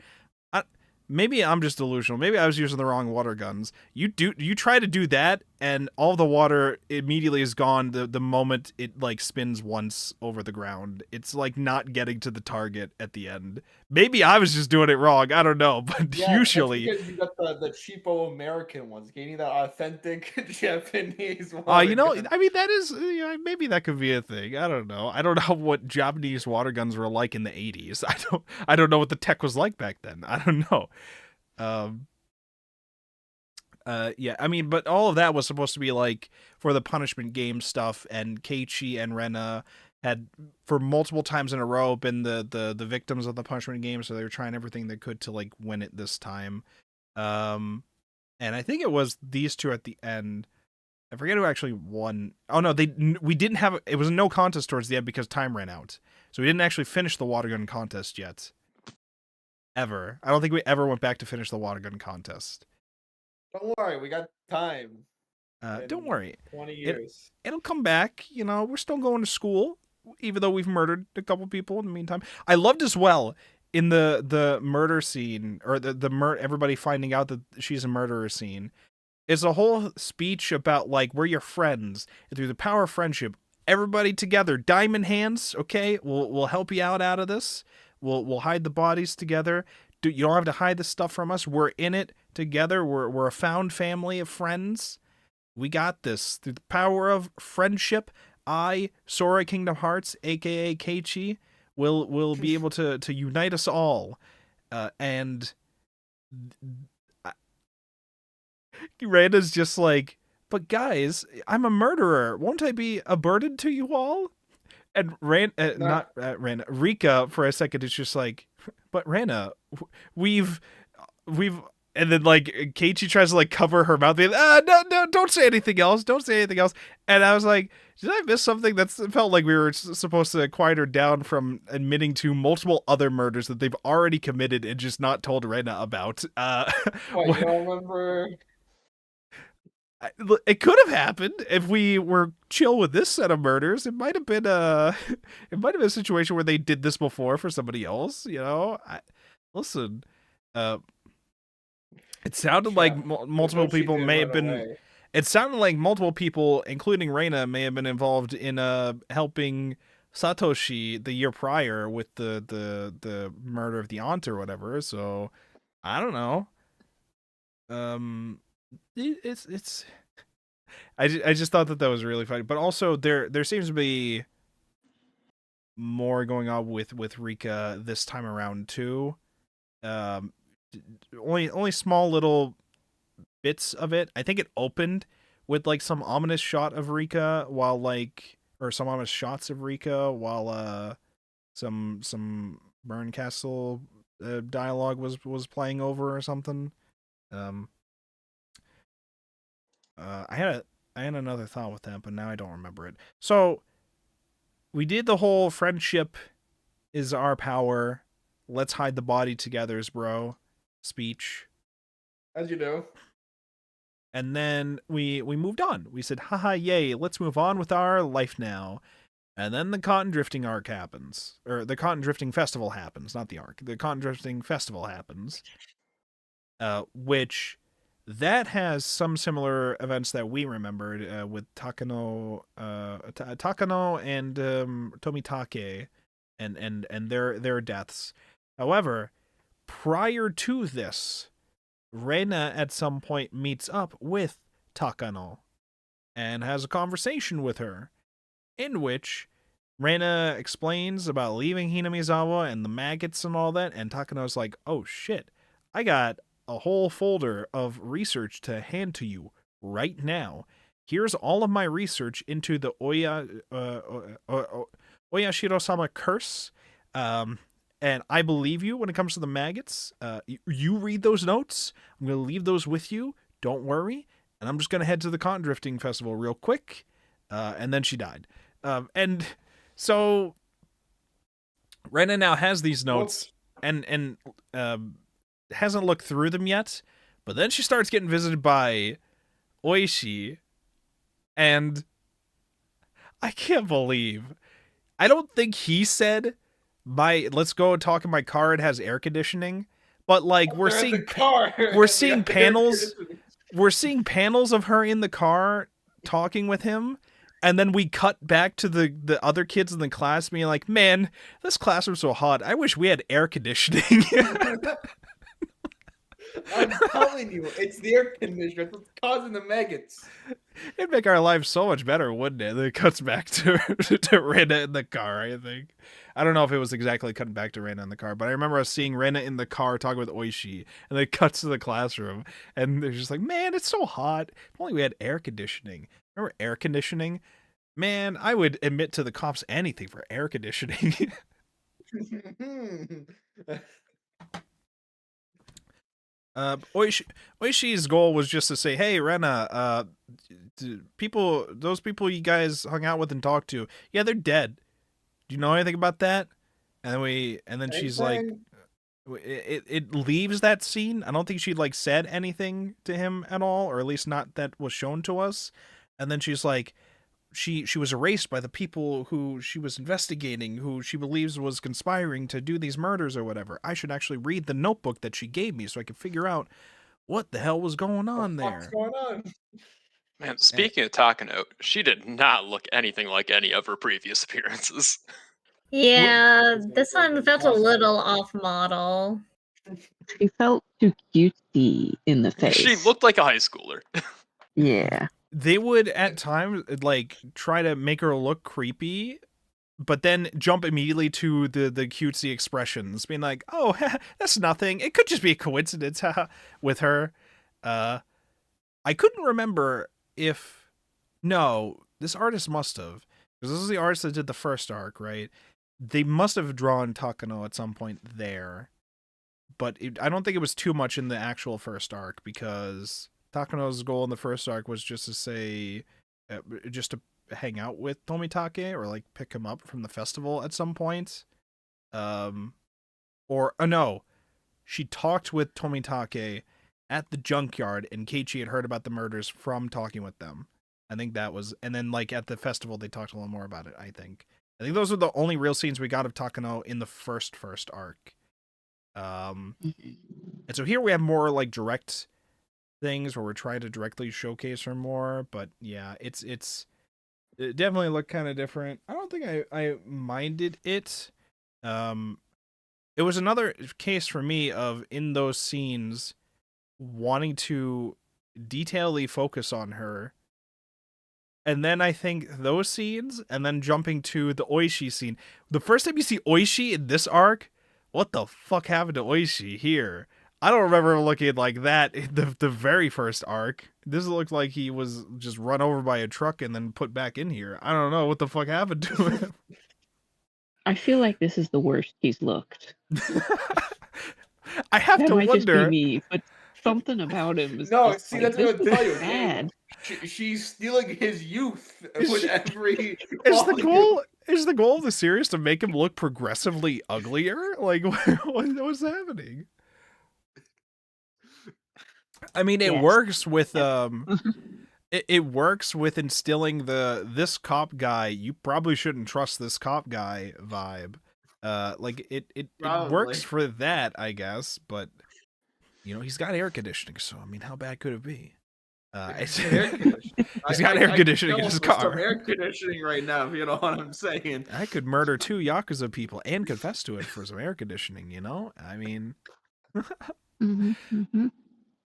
Maybe I'm just delusional. Maybe I was using the wrong water guns. You try to do that, and all the water immediately is gone the moment it like spins once over the ground. It's like not getting to the target at the end. Maybe I was just doing it wrong. I don't know, but usually you got the cheapo American ones, getting that authentic Japanese water you know, gun. I mean, that is, maybe that could be a thing. I don't know. I don't know what Japanese water guns were like in the 80s. I don't know what the tech was like back then. I don't know. Yeah, I mean, but all of that was supposed to be like for the punishment game stuff, and Keiichi and Rena had for multiple times in a row been the victims of the punishment game, so they were trying everything they could to like win it this time. And I think it was these two at the end. I forget who actually won. Oh no, we didn't have it was a no contest towards the end because time ran out. So we didn't actually finish the water gun contest yet. Ever. I don't think we ever went back to finish the water gun contest. Don't worry, we got time. Don't worry. 20 years. It'll come back. You know, we're still going to school, even though we've murdered a couple people in the meantime. I loved as well in the murder scene, or everybody finding out that she's a murderer scene. It's a whole speech about like we're your friends, and through the power of friendship, everybody together, diamond hands. Okay, we'll help you out of this. We'll hide the bodies together. You don't have to hide the stuff from us. We're in it together. We're a found family of friends. We got this. Through the power of friendship, I, Sora Kingdom Hearts, aka Keiichi, will be able to unite us all. And Randa's just like, but guys, I'm a murderer. Won't I be a burden to you all? And Rika for a second is just like, but Rana, we've, and then like Keiichi tries to like cover her mouth. No, don't say anything else. Don't say anything else. And I was like, did I miss something? It felt like we were supposed to quiet her down from admitting to multiple other murders that they've already committed and just not told Rena about. What, you don't remember? It could have happened if we were chill with this set of murders. It might have been a situation where they did this before for somebody else. You know, listen. It sounded like multiple people may have been. It sounded like multiple people, including Reina, may have been involved in helping Satoshi the year prior with the murder of the aunt or whatever. So I don't know. It's I just thought that was really funny, but also there seems to be more going on with Rika this time around too. Only small little bits of it. I think it opened with like some ominous shot of Rika or some ominous shots of Rika while some Burn Castle dialogue was playing over or something. I had another thought with that, but now I don't remember it. So we did the whole friendship is our power. Let's hide the body together, bro. Speech. As you do. And then we moved on. We said, haha, yay, let's move on with our life now. And then the cotton drifting arc happens. Or the cotton drifting festival happens, not the arc. The cotton drifting festival happens. Which that has some similar events that we remembered with Takano and Tomitake and their deaths. However, prior to this, Reina at some point meets up with Takano and has a conversation with her in which Reina explains about leaving Hinamizawa and the maggots and all that, and Takano's like, oh shit, I got a whole folder of research to hand to you right now. Here's all of my research into the Oyashiro-sama curse, and I believe you when it comes to the maggots. You read those notes. I'm going to leave those with you. Don't worry. And I'm just going to head to the cotton drifting festival real quick. And then she died. And so Reina now has these notes and hasn't looked through them yet. But then she starts getting visited by Oishi. And I can't believe. I don't think he said, let's go talk in my car. It has air conditioning. But like we're seeing panels. We're seeing panels of her in the car talking with him. And then we cut back to the other kids in the class being like, man, this classroom's so hot. I wish we had air conditioning. I'm telling you, it's the air conditioner that's causing the maggots. It'd make our lives so much better, wouldn't it? Then it cuts back to Reina in the car, I think. I don't know if it was exactly cutting back to Reina in the car, but I remember us seeing Reina in the car talking with Oishi, and then it cuts to the classroom, and they're just like, man, it's so hot. If only we had air conditioning. Remember air conditioning? Man, I would admit to the cops anything for air conditioning. Oishi's goal was just to say, hey, Rena, those people you guys hung out with and talked to, yeah, they're dead. Do you know anything about that? And then she's like, it leaves that scene. I don't think she like said anything to him at all, or at least not that was shown to us. And then she's like, she was erased by the people who she was investigating, who she believes was conspiring to do these murders or whatever. I should actually read the notebook that she gave me so I could figure out what the hell was going on there. What's going on? Man, speaking of Takano, she did not look anything like any of her previous appearances. Yeah, this one felt a little off model. She felt too cutesy in the face. She looked like a high schooler. Yeah. They would at times like try to make her look creepy, but then jump immediately to the cutesy expressions, being like, "Oh, that's nothing. It could just be a coincidence." With her, I couldn't remember if this artist must have, because this is the artist that did the first arc, right? They must have drawn Takano at some point there, but I don't think it was too much in the actual first arc, because Takano's goal in the first arc was just to say, just to hang out with Tomitake or like pick him up from the festival at some point. She talked with Tomitake at the junkyard and Keiichi had heard about the murders from talking with them. I think that was, and then like at the festival they talked a little more about it, I think those are the only real scenes we got of Takano in the first arc. And so here we have more like direct things where we're trying to directly showcase her more, but yeah, it definitely looked kind of different. I don't think I minded it. It was another case for me of, in those scenes, wanting to detailedly focus on her, and then I think those scenes, and then jumping to the Oishi scene. The first time you see Oishi in this arc, what the fuck happened to Oishi here? I don't remember looking like that in the very first arc. This looked like he was just run over by a truck and then put back in here. I don't know what the fuck happened to him. I feel like this is the worst he's looked. I have that to might wonder. Just be me, but something about him is No, just see, like, that's what this I'll tell is you. bad. She's stealing his youth Is with she- every. Is the volume. goal is the goal of the series to make him look progressively uglier? Like what's happening? I mean, it Yes. works with Yep. it works with instilling this cop guy, you probably shouldn't trust this cop guy vibe. Like it works Probably. for that, I guess, but you know, he's got air conditioning, so I mean, how bad could it be? It's, Air conditioning. he's got air I conditioning in kill his for some car. air conditioning right now, if you know what I'm saying. I could murder 2 Yakuza people and confess to it for some air conditioning, you know? I mean,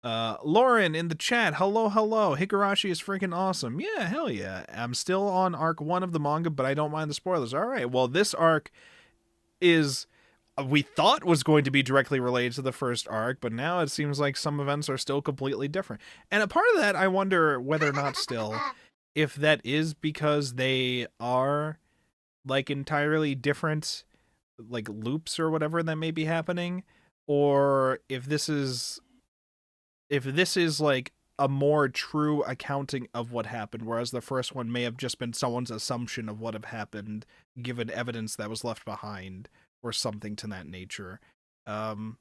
Lauren in the chat, hello. Higurashi is freaking awesome. Yeah, hell yeah. I'm still on arc 1 of the manga, but I don't mind the spoilers. All right, well, this arc is, we thought was going to be directly related to the first arc, but now it seems like some events are still completely different. And a part of that, I wonder whether or not still, if that is because they are like entirely different like loops or whatever that may be happening, or if this is like a more true accounting of what happened, whereas the first one may have just been someone's assumption of what have happened given evidence that was left behind or something to that nature. You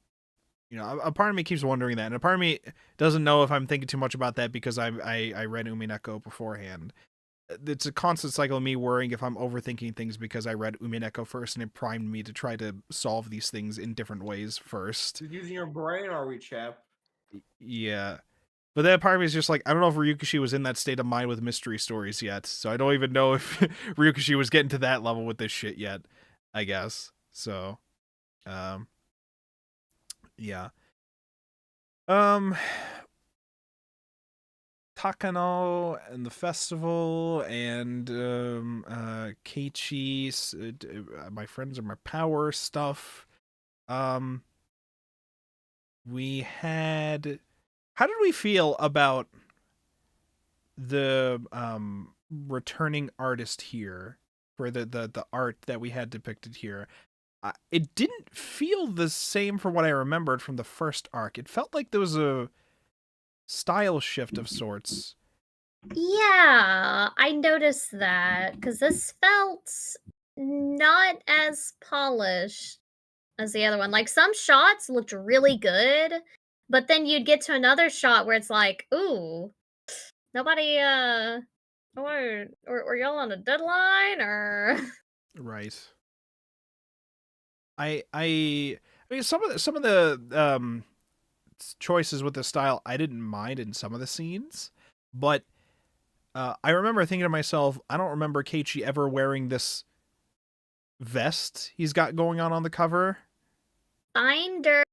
know, a part of me keeps wondering that, and a part of me doesn't know if I'm thinking too much about that because I read Umineko beforehand. It's a constant cycle of me worrying if I'm overthinking things because I read Umineko first and it primed me to try to solve these things in different ways first. Using your brain, are we, chap? Yeah. But that part of me is just like, I don't know if Ryukishi was in that state of mind with mystery stories yet, so I don't even know if Ryukishi was getting to that level with this shit yet, I guess. So, yeah. Takano and the festival and Keiichi's my friends are my power stuff. We had, how did we feel about the returning artist here for the art that we had depicted here? It didn't feel the same from what I remembered from the first arc. It felt like there was a style shift of sorts. Yeah, I noticed that because this felt not as polished as the other one. Like some shots looked really good, but then you'd get to another shot where it's like, ooh, nobody or y'all on a deadline or Right. I mean some of the choices with the style I didn't mind in some of the scenes, but I remember thinking to myself, I don't remember Keiichi ever wearing this vest he's got going on the cover. binder.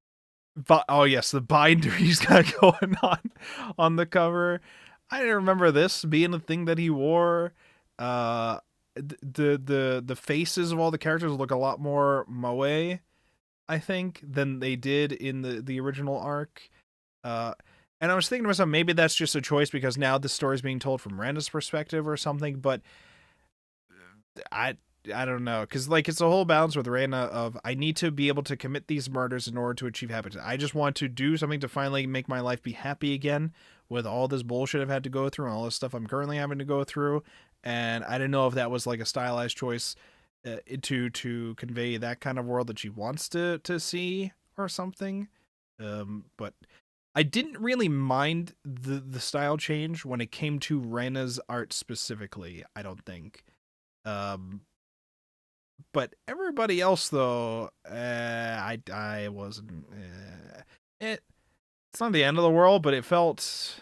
But oh yes, the binder he's got going on the cover. I didn't remember this being a thing that he wore. The faces of all the characters look a lot more moe, I think, than they did in the original arc. And I was thinking to myself, maybe that's just a choice because now the story's being told from Randa's perspective or something, but I don't know, because like it's a whole balance with Randa of I need to be able to commit these murders in order to achieve happiness. I just want to do something to finally make my life be happy again with all this bullshit I've had to go through and all this stuff I'm currently having to go through. And I didn't know if that was like a stylized choice to convey that kind of world that she wants to see or something. But I didn't really mind the style change when it came to Rena's art specifically, I don't think. But everybody else though, I wasn't. It's not the end of the world, but it felt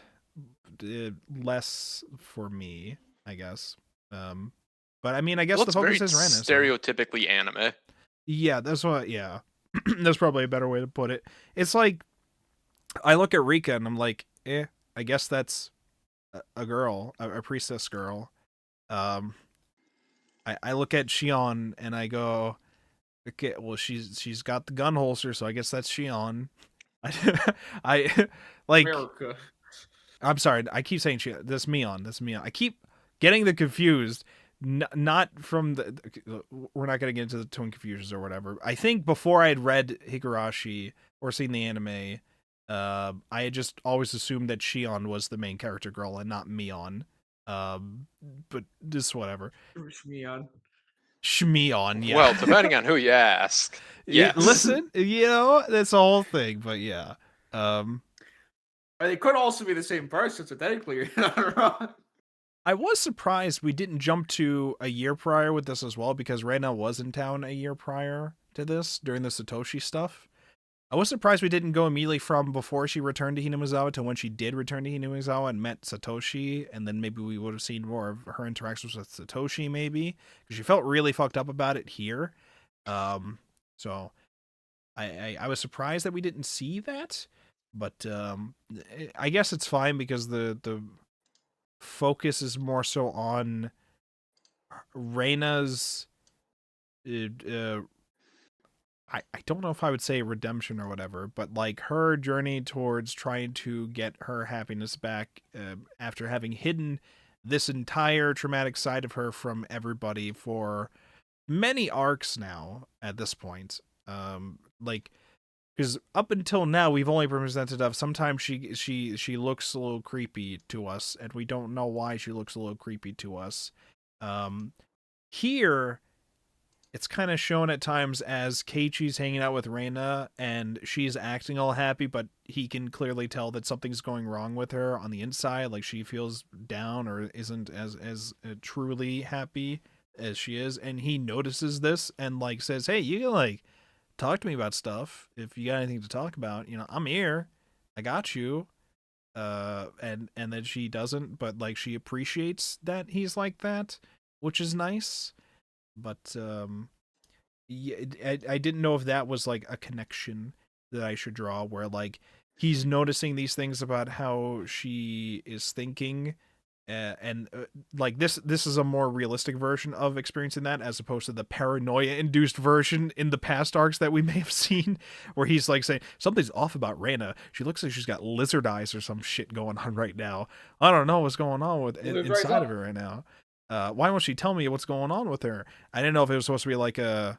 less for me, I guess. But I mean, I guess the focus is Rena. Stereotypically anime. Yeah, that's what. Yeah, that's probably a better way to put it. It's like I look at Rika and I'm like, I guess that's a girl, a priestess girl. I look at Shion and I go, okay, well she's got the gun holster, so I guess that's Shion. I like. America. I'm sorry, I keep saying Shion. That's Mion. I keep getting the confused. Not from the. We're not gonna get into the twin confusions or whatever. I think before I had read Higurashi or seen the anime, I had just always assumed that Shion was the main character girl and not Mion. But just whatever. Shmion. Shmion, yeah. Well, depending on who you ask. Yes. Listen, that's the whole thing, but yeah. They could also be the same person, so technically you're not wrong. I was surprised we didn't jump to a year prior with this as well, because Reina was in town a year prior to this during the Satoshi stuff. I was surprised we didn't go immediately from before she returned to Hinamizawa to when she did return to Hinamizawa and met Satoshi, and then maybe we would have seen more of her interactions with Satoshi, maybe, because she felt really fucked up about it here. So I was surprised that we didn't see that, but I guess it's fine because the focus is more so on Reina's I don't know if I would say redemption or whatever, but like her journey towards trying to get her happiness back after having hidden this entire traumatic side of her from everybody for many arcs now at this point. Like, because up until now we've only been presented of sometimes she looks a little creepy to us, and we don't know why she looks a little creepy to us. Here it's kind of shown at times as Keiichi's hanging out with Reina and she's acting all happy, but he can clearly tell that something's going wrong with her on the inside. Like she feels down or isn't as truly happy as she is. And he notices this and like says, hey, you can like talk to me about stuff. If you got anything to talk about, I'm here. I got you. And then she doesn't, but like she appreciates that he's like that, which is nice. But yeah, I didn't know if that was like a connection that I should draw where like he's noticing these things about how she is thinking, and like this is a more realistic version of experiencing that as opposed to the paranoia induced version in the past arcs that we may have seen where he's like saying something's off about Reina. She looks like she's got lizard eyes or some shit going on right now. I don't know what's going on with inside of her right now. Why won't she tell me what's going on with her? I didn't know if it was supposed to be like a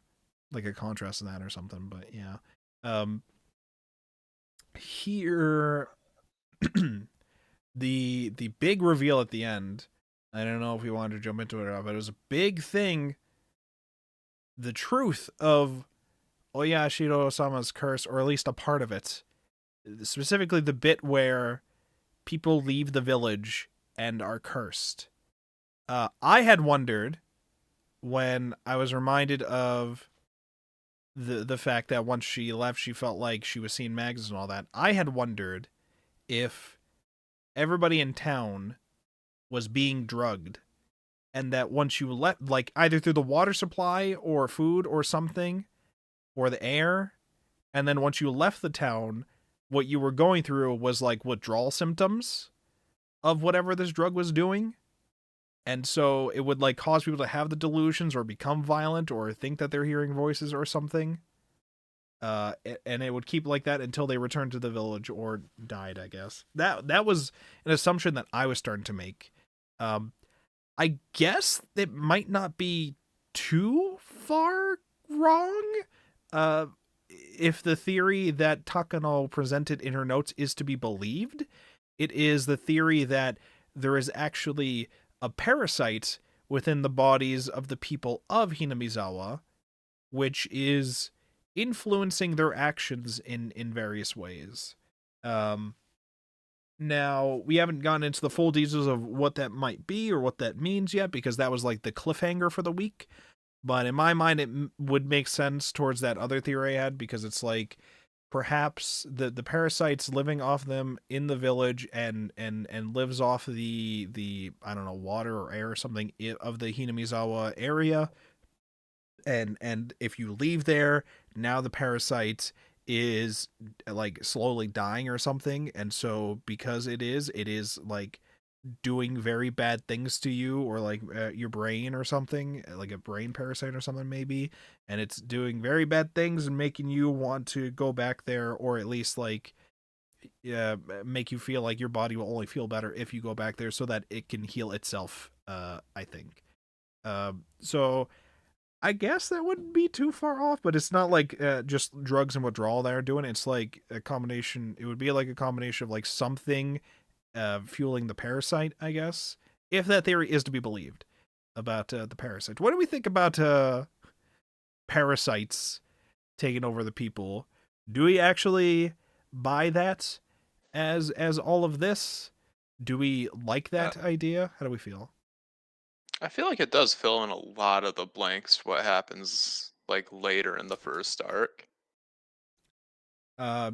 contrast in that or something, but yeah. Here, the big reveal at the end. I don't know if we wanted to jump into it or not, but it was a big thing. The truth of Oyashiro-sama's curse, or at least a part of it, specifically the bit where people leave the village and are cursed. I had wondered when I was reminded of the fact that once she left, she felt like she was seeing magazines and all that. I had wondered if everybody in town was being drugged, and that once you left, like either through the water supply or food or something, or the air, and then once you left the town, what you were going through was like withdrawal symptoms of whatever this drug was doing. And so it would like cause people to have the delusions or become violent or think that they're hearing voices or something. And it would keep like that until they returned to the village or died, I guess. That was an assumption that I was starting to make. I guess it might not be too far wrong. If the theory that Takano presented in her notes is to be believed, it is the theory that there is actually a parasite within the bodies of the people of Hinamizawa, which is influencing their actions in various ways. Now, we haven't gotten into the full details of what that might be or what that means yet, because that was like the cliffhanger for the week. But in my mind, it would make sense towards that other theory I had, because it's like perhaps the parasite's living off them in the village and lives off the I don't know, water or air or something of the Hinamizawa area. And if you leave there, now the parasite is like slowly dying or something. And so because it is like doing very bad things to you, or like your brain or something, like a brain parasite or something maybe, and it's doing very bad things and making you want to go back there, or at least like make you feel like your body will only feel better if you go back there so that it can heal itself, I think. So I guess that wouldn't be too far off, but it's not like just drugs and withdrawal that are doing it. It's like a combination. It would be like a combination of like something fueling the parasite, I guess, if that theory is to be believed about the parasite. What do we think about parasites taking over the people? Do we actually buy that as all of this? Do we like that idea? How do we feel? I feel like it does fill in a lot of the blanks to what happens like later in the first arc.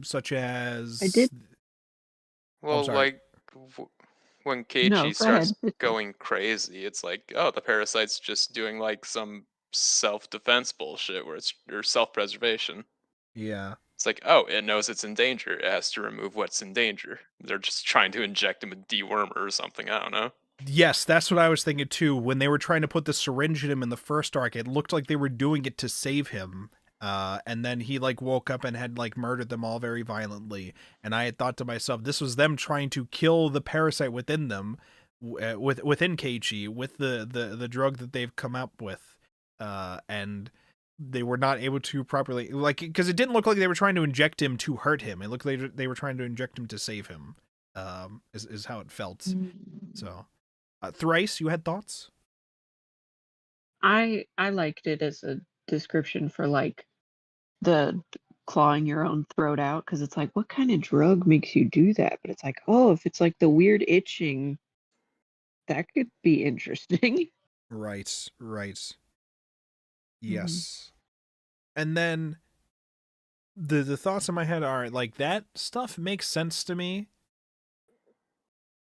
Such as I did- Well, sorry. like when No, Keiichi go ahead. starts going crazy, it's like, oh, the parasite's just doing like some self-defense bullshit where it's or self-preservation. Yeah. It's like, oh, it knows it's in danger. It has to remove what's in danger. They're just trying to inject him with dewormer or something. I don't know. Yes, that's what I was thinking too. When they were trying to put the syringe in him in the first arc, it looked like they were doing it to save him. And then he like woke up and had like murdered them all very violently. And I had thought to myself, this was them trying to kill the parasite within them, within Keiichi, with the drug that they've come up with. And they were not able to properly, like, because it didn't look like they were trying to inject him to hurt him. It looked like they were trying to inject him to save him. Is how it felt. So. Thrice, you had thoughts? I liked it as a description for like the clawing your own throat out, because it's like, what kind of drug makes you do that? But it's like, oh, if it's like the weird itching, that could be interesting. Right. Yes. And then the thoughts in my head are like that stuff makes sense to me.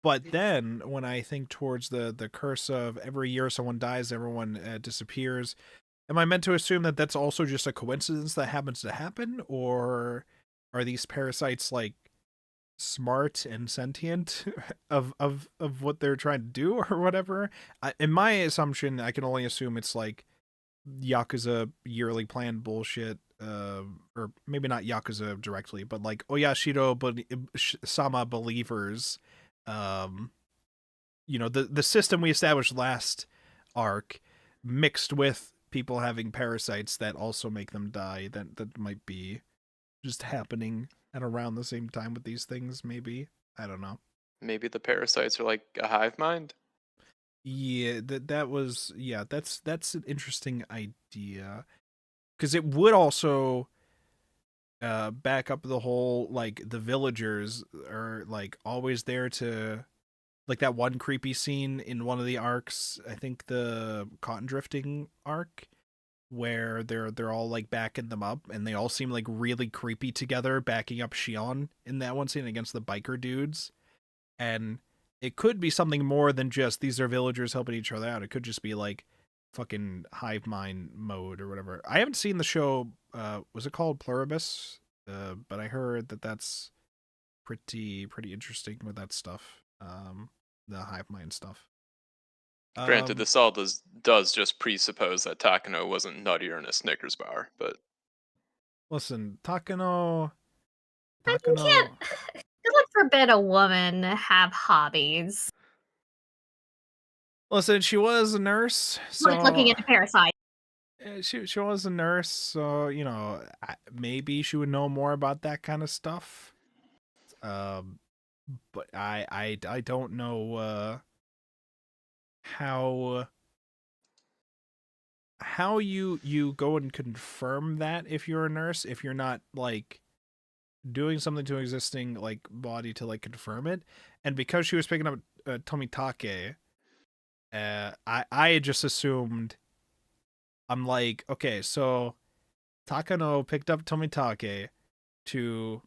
But then when I think towards the curse of every year someone dies, everyone disappears, am I meant to assume that that's also just a coincidence that happens to happen, or are these parasites like smart and sentient of what they're trying to do or whatever? In my assumption, I can only assume it's like Yakuza yearly plan bullshit, or maybe not Yakuza directly, but like Oyashiro Sama believers. The system we established last arc mixed with people having parasites that also make them die, that might be just happening at around the same time with these things, maybe. I don't know. Maybe the parasites are like a hive mind. Yeah, that's an interesting idea. Because it would also back up the whole, like, the villagers are like always there to, like, that one creepy scene in one of the arcs, I think the cotton drifting arc, where they're all like backing them up and they all seem like really creepy together, backing up Shion in that one scene against the biker dudes. And it could be something more than just these are villagers helping each other out. It could just be like fucking hive mind mode or whatever. I haven't seen the show. Was it called Pluribus? But I heard that that's pretty interesting with that stuff. The hive mind stuff. Granted, this all does just presuppose that Takano wasn't nuttier in a Snickers bar, but Listen, Takano. You can't. God forbid a woman have hobbies. Listen, she was a nurse, so Like looking into Parasite. She was a nurse, so maybe she would know more about that kind of stuff. But I don't know how you go and confirm that if you're a nurse, if you're not like doing something to an existing like body to like confirm it. And because she was picking up Tomitake, I had just assumed, I'm like, okay, so Takano picked up Tomitake to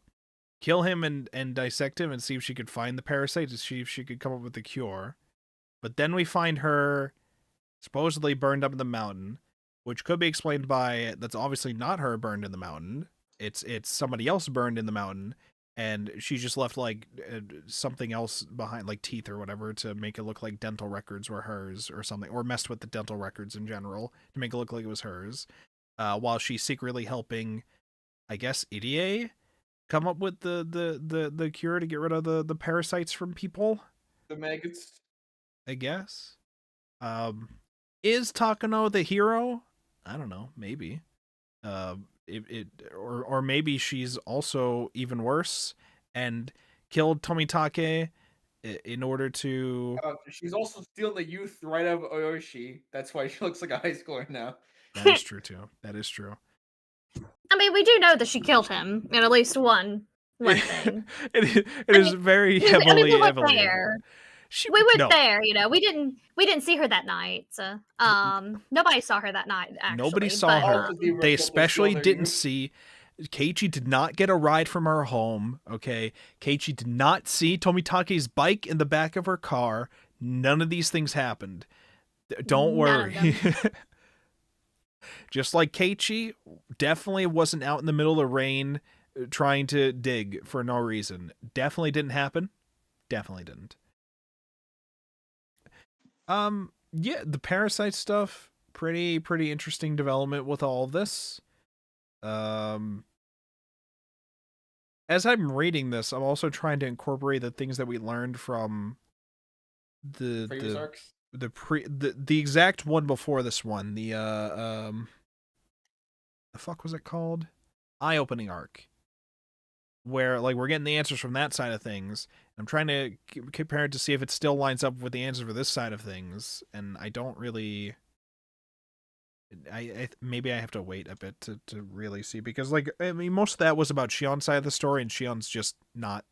kill him and dissect him and see if she could find the parasite, to see if she could come up with a cure. But then we find her supposedly burned up in the mountain, which could be explained by, that's obviously not her burned in the mountain. It's somebody else burned in the mountain, and she just left like something else behind, like teeth or whatever, to make it look like dental records were hers or something, or messed with the dental records in general to make it look like it was hers. While she's secretly helping, I guess, Irie come up with the cure to get rid of the parasites from people. The maggots. I guess. Is Takano the hero I don't know, maybe. Or maybe she's also even worse and killed Tomitake in order to. She's also stealing the youth right out of Oyoshi. That's why she looks like a high schooler now. That is true too. That is true. I mean, we do know that she killed him in at least one thing. it is very heavily we were heavily. there. We were there, you know. We didn't see her that night. So, nobody saw her that night. Actually, nobody saw her. Also, They especially didn't youth. see. Keiichi did not get a ride from her home. Okay, Keiichi did not see Tomitake's bike in the back of her car. None of these things happened. Don't None of worry. Just like Keiichi definitely wasn't out in the middle of the rain trying to dig for no reason. Definitely didn't happen. Definitely didn't. Yeah, the parasite stuff, pretty interesting development with all of this. As I'm reading this, I'm also trying to incorporate the things that we learned from Previous arcs? the exact one before this one. The fuck was it called? Eye-opening arc. Where like we're getting the answers from that side of things. I'm trying to compare it to see if it still lines up with the answers for this side of things, and I don't really. I maybe I have to wait a bit to really see, because like I mean most of that was about Shion's side of the story, and Shion's just not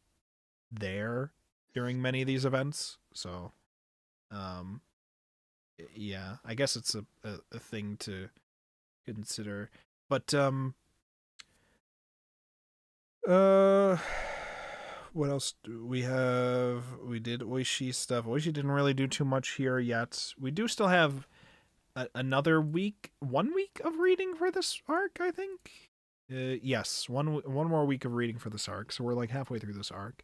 there during many of these events. So, yeah, I guess it's a thing to consider, but what else do we have? We did Oishi stuff. Oishi didn't really do too much here yet. We do still have another week, 1 week of reading for this arc, I think. Yes, one more week of reading for this arc. So we're like halfway through this arc.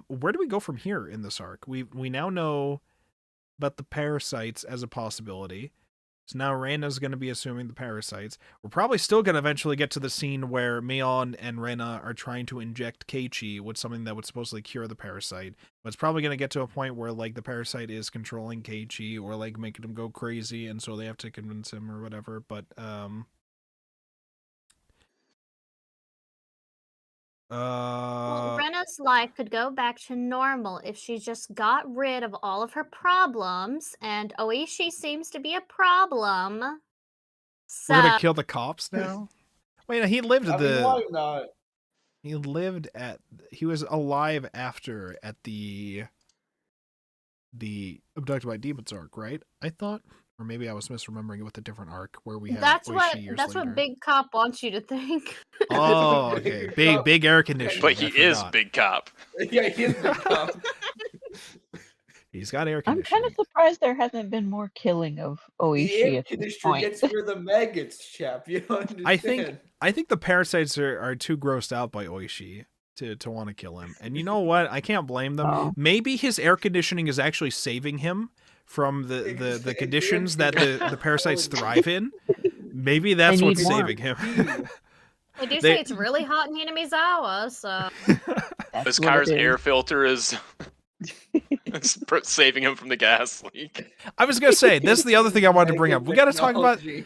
Where do we go from here in this arc? We now know about the parasites as a possibility. So now Reina's going to be assuming the parasites. We're probably still going to eventually get to the scene where Mion and Reina are trying to inject Keiichi with something that would supposedly cure the parasite. But it's probably going to get to a point where like the parasite is controlling Keiichi or like making him go crazy, and so they have to convince him or whatever. But Well, Rena's life could go back to normal if she just got rid of all of her problems, and Oishi seems to be a problem. So we're going to kill the cops now? Wait, no, he lived I mean, why not? He was alive after at the Abducted by Demons arc, right? I thought, or maybe I was misremembering it with a different arc where we had that's Oishi years later. what Big Cop wants you to think. Oh, okay. Big air conditioning. But he is Big Cop. Yeah, he is Big Cop. He's got air I'm conditioning. kind of surprised there hasn't been more killing of The Oishi air at this conditioner point. gets rid of the maggots, chap. You don't understand. I think the parasites are too grossed out by Oishi to want to kill him. And you know what? I can't blame them. Oh. Maybe his air conditioning is actually saving him from the conditions that the parasites thrive in. Maybe that's They what's need more. saving him. I do say it's really hot in Hinamizawa, so That's His what car's it is. air filter is it's saving him from the gas leak. I was gonna say, this is the other thing I wanted to bring up. We gotta talk about Technology.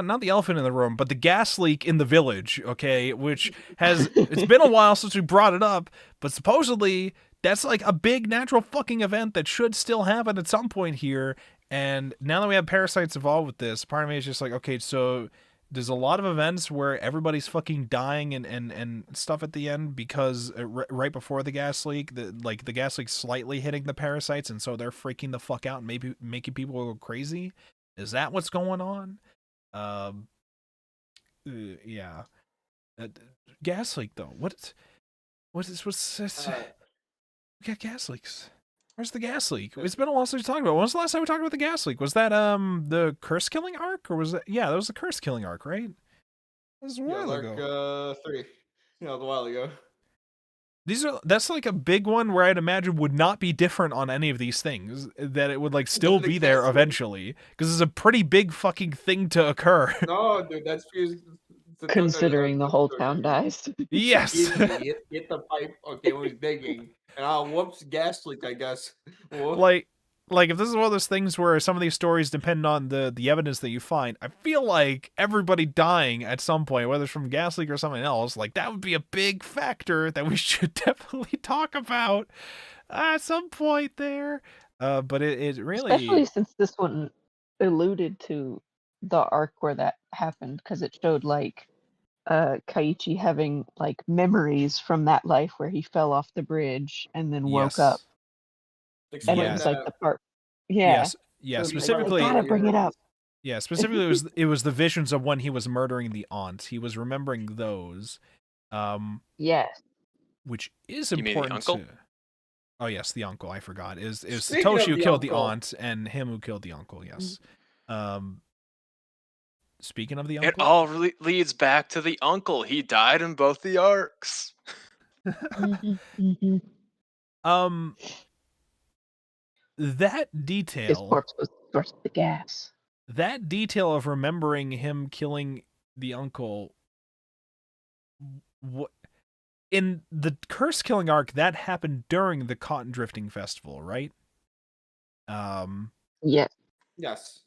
not the elephant in the room, but the gas leak in the village, okay, which it's been a while since we brought it up, but supposedly that's like a big natural fucking event that should still happen at some point here. And now that we have parasites involved with this, part of me is just like, okay, so there's a lot of events where everybody's fucking dying and stuff at the end because right before the gas leak, the gas leak's slightly hitting the parasites, and so they're freaking the fuck out and maybe making people go crazy. Is that what's going on? Yeah. Gas leak though. What's this? We got gas leaks. Where's the gas leak? It's been a while since we talked about it. When was the last time we talked about the gas leak? Was that the curse killing arc, or was that? Yeah, that was the curse killing arc, right? That was a while ago. 3. You know, a while ago. That's like a big one where I'd imagine would not be different on any of these things. That it would like still be there eventually, because it's a pretty big fucking thing to occur. No, dude, that's because Considering the whole town dies. Yes. Hit the pipe. Okay, when he's digging. And whoops, gas leak. I guess. Whoops. Like like if this is one of those things where some of these stories depend on the evidence that you find, I feel like everybody dying at some point, whether it's from gas leak or something else, like that would be a big factor that we should definitely talk about at some point there. But it really, Especially since this one alluded to the arc where that happened, because it showed like Kaiichi having like memories from that life where he fell off the bridge and then woke up, and it Yes. was like the part. Yeah. Yes, yeah, So the specifically. I gotta bring it up. Yeah, specifically it was the visions of when he was murdering the aunt. He was remembering those, Yes. which is You mean the important uncle? to. Oh yes, the uncle. I forgot. Is Speaking of Satoshi who the killed the uncle- aunt and him who killed the uncle? Yes. Speaking of the It uncle, all leads back to the uncle. He died in both the arcs. Mhm, mhm. that His detail, corpse was the source of the gas. that detail of remembering him killing the uncle, what in the curse killing arc that happened during the cotton drifting festival, right? Yes. Yes.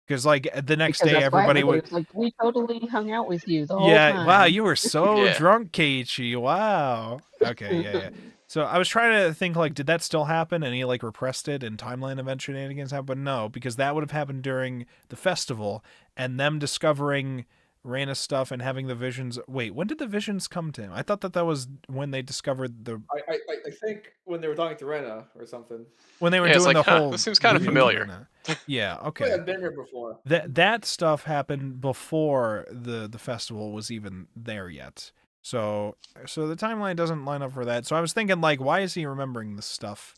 Because like the next Because day that's why everybody everybody would. was like, we totally hung out with you the whole Yeah, time. wow, you were so Yeah. drunk, Keiichi. Wow. Okay, yeah. So I was trying to think, like, did that still happen? And he, like, repressed it and timeline event shenanigans happened? But no, because that would have happened during the festival and them discovering Reyna's stuff and having the visions. Wait, when did the visions come to him? I thought that was when they discovered the. I think when they were talking to Rena or something. When they were Yeah, it's doing like, the huh, whole. this seems kinda video to familiar. Reyna. Yeah, Okay. okay. I've been here before. That stuff happened before the festival was even there yet. So the timeline doesn't line up for that. So I was thinking, like, why is he remembering this stuff?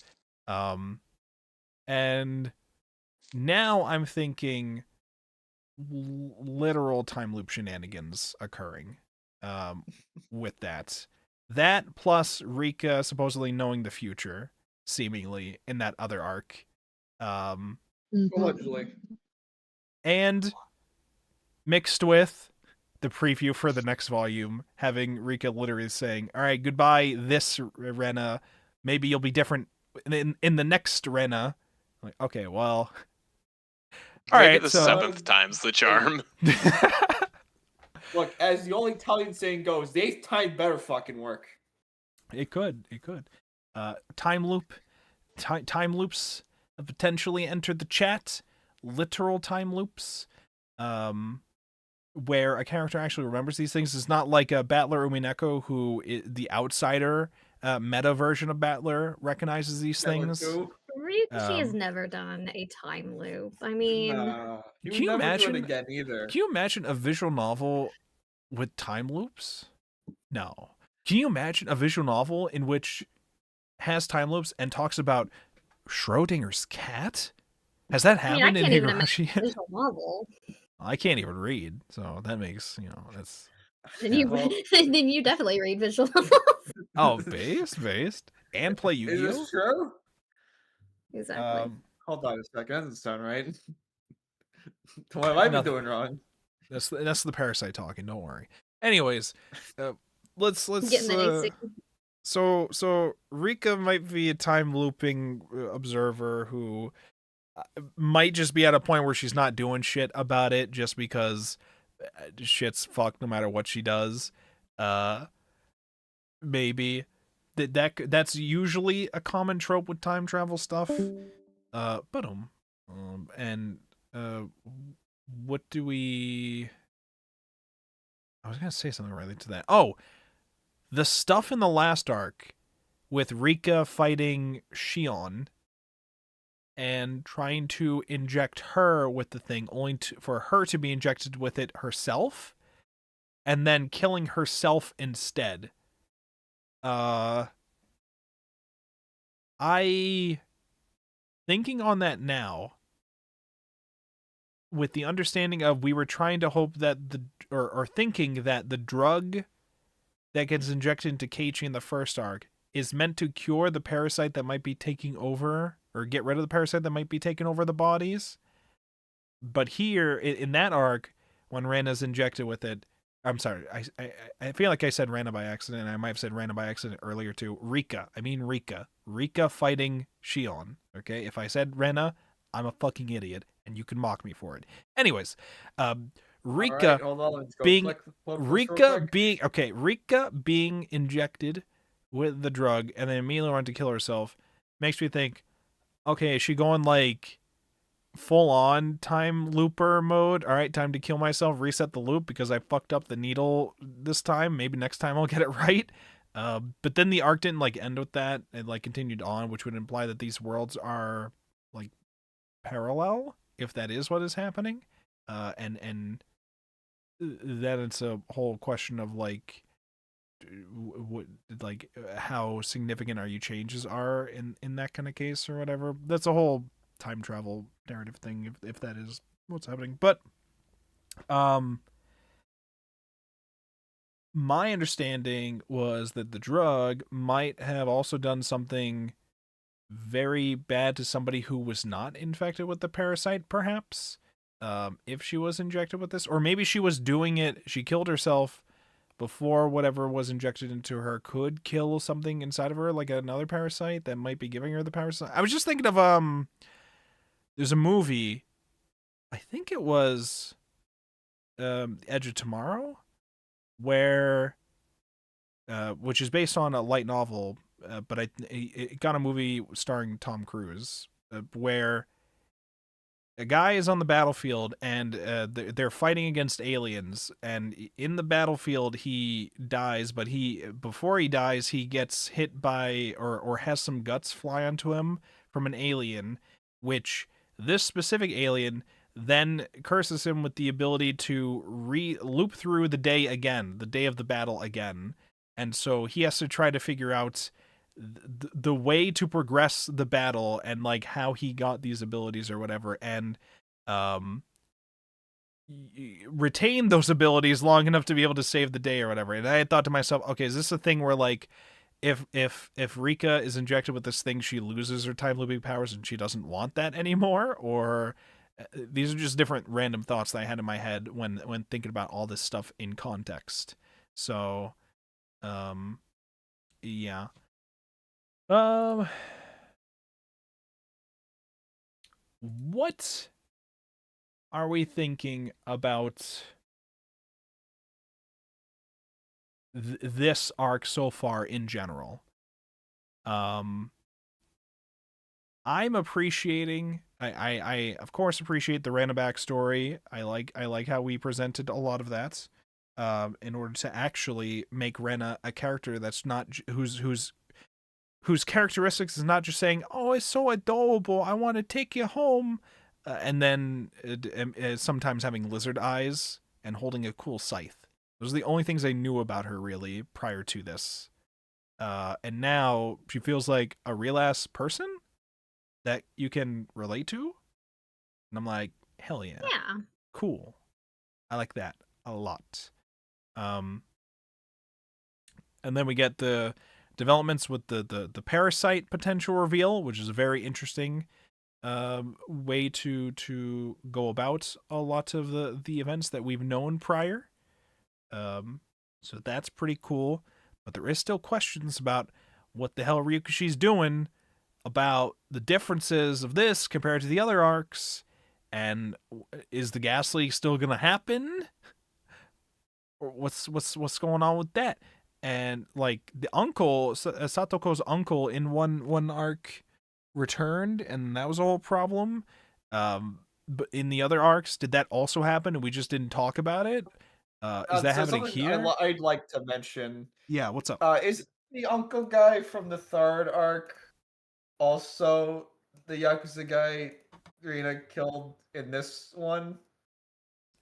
And now I'm thinking literal time loop shenanigans occurring with that. That plus Rika supposedly knowing the future, seemingly, in that other arc. Mhm. Allegedly. And mixed with the preview for the next volume, having Rika literally saying, "All right, goodbye, this Rena. Maybe you'll be different in the next Rena." Like, okay, well, all Maybe right. the So seventh time's the charm. Look, as the old Italian saying goes, the eighth time better fucking work. it could. Time loop, time loops have potentially entered the chat. Literal time loops. Where a character actually remembers these things. It's not like a Battler Umineko who the outsider meta version of Battler recognizes these things. Ryukishi has never done a time loop. I mean, Nah, he Can would you never imagine- do it again either. Can you imagine a visual novel with time loops? No. Can you imagine a visual novel in which has time loops and talks about Schrodinger's cat? Has that I mean, I happened in can't even Higurashi? imagine a visual novel. I can't even read, so that makes that's. Then Yeah. you Well- then you definitely read visual novels. Oh, based, and play Is Yu-Gi-Oh. this true? Exactly. Hold on a second. That doesn't sound right. What have I been Nothing. doing wrong? That's the parasite talking. Don't worry. Anyways, let's Getting the so Rika might be a time looping observer who might just be at a point where she's not doing shit about it just because shit's fucked no matter what she does. Maybe that's usually a common trope with time travel stuff. What do we? I was gonna say something related to that. Oh, the stuff in the last arc with Rika fighting Shion and trying to inject her with the thing, only for her to be injected with it herself, and then killing herself instead. I thinking on that now, with the understanding of we were trying to hope that or thinking that the drug that gets injected into Keiichi in the first arc is meant to cure the parasite that might be taking over, or get rid of the parasite that might be taking over the bodies. But here, in that arc, when Rena's injected with it, I'm sorry, I feel like I said Rena by accident, and I might have said Rena by accident earlier too. Rika. Rika fighting Shion. Okay, if I said Rena, I'm a fucking idiot, and you can mock me for it. Anyways, Rika Alright, hold on, let's go being click the post real quick. Rika being injected with the drug and then immediately wanting to kill herself makes me think, okay, is she going like full on time looper mode? All right, time to kill myself, reset the loop because I fucked up the needle this time. Maybe next time I'll get it right. But then the arc didn't like end with that. It like continued on, which would imply that these worlds are like parallel, if that is what is happening. And then it's a whole question of like what like how significant are you changes are in that kind of case or whatever. That's a whole time travel narrative thing if that is what's happening. But my understanding was that the drug might have also done something very bad to somebody who was not infected with the parasite, perhaps. If she was injected with this, or maybe she was doing it, she killed herself before whatever was injected into her could kill something inside of her, like another parasite that might be giving her the parasite. I was just thinking of there's a movie, I think it was Edge of Tomorrow, where which is based on a light novel, but it got a movie starring Tom Cruise, where a guy is on the battlefield and they're fighting against aliens, and in the battlefield he dies, but before he dies he gets hit by or has some guts fly onto him from an alien, which this specific alien then curses him with the ability to loop through the day again, the day of the battle again. And so he has to try to figure out the way to progress the battle and like how he got these abilities or whatever, and retain those abilities long enough to be able to save the day or whatever. And I had thought to myself, okay, is this a thing where like if Rika is injected with this thing, she loses her time looping powers and she doesn't want that anymore? Or these are just different random thoughts that I had in my head when thinking about all this stuff in context. So yeah. What are we thinking about this arc so far in general? I'm appreciating. I of course appreciate the Rana backstory. I like how we presented a lot of that. In order to actually make Rena a character that's not whose characteristics is not just saying, "Oh, it's so adorable, I want to take you home," and then sometimes having lizard eyes and holding a cool scythe. Those are the only things I knew about her really prior to this. And now she feels like a real ass person that you can relate to. And I'm like, hell yeah. Yeah. Cool. I like that a lot. And then we get the developments with the parasite potential reveal, which is a very interesting way to go about a lot of the events that we've known prior. So that's pretty cool, but there is still questions about what the hell Ryukushi's doing about the differences of this compared to the other arcs, and is the gas leak still gonna happen? Or what's going on with that? And like the uncle, Satoko's uncle in one arc returned, and that was a whole problem. But in the other arcs, did that also happen and we just didn't talk about it? Is that happening here? I'd like to mention. Yeah, what's up? Is the uncle guy from the third arc also the Yakuza guy Rina killed in this one?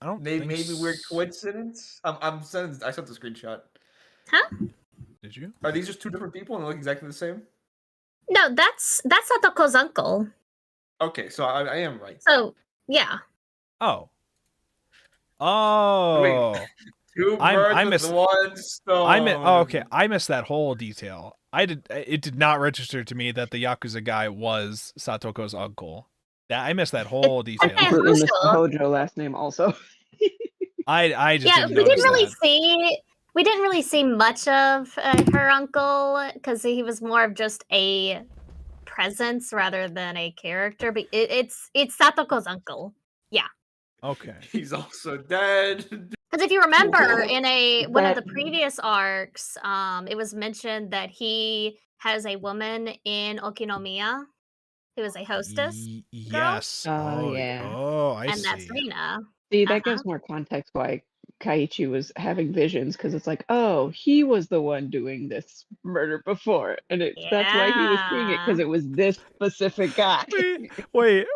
I don't. Maybe weird coincidence. I sent the screenshot. Huh? Did you? Are these just two different people and they look exactly the same? No, that's Satoko's uncle. Okay, so I am right. So yeah. Oh. Oh. Two birds with one stone. Okay. I missed that whole detail. It did not register to me that the Yakuza guy was Satoko's uncle. I missed that whole detail. Okay. Completely missed the Hojo last name also. I just didn't we didn't notice really that. see. We didn't really see much of her uncle because he was more of just a presence rather than a character. But it's Satoko's uncle. Okay. He's also dead. Because if you remember, in one of the That- previous arcs, it was mentioned that he has a woman in Okinomiya who is a hostess, Yes. Oh, yeah. Oh, I and see. that's Rina. See, that gives more context why Kaiichi was having visions, because it's like, oh, he was the one doing this murder before, and that's why he was seeing it, because Yeah. it was this specific guy. Wait,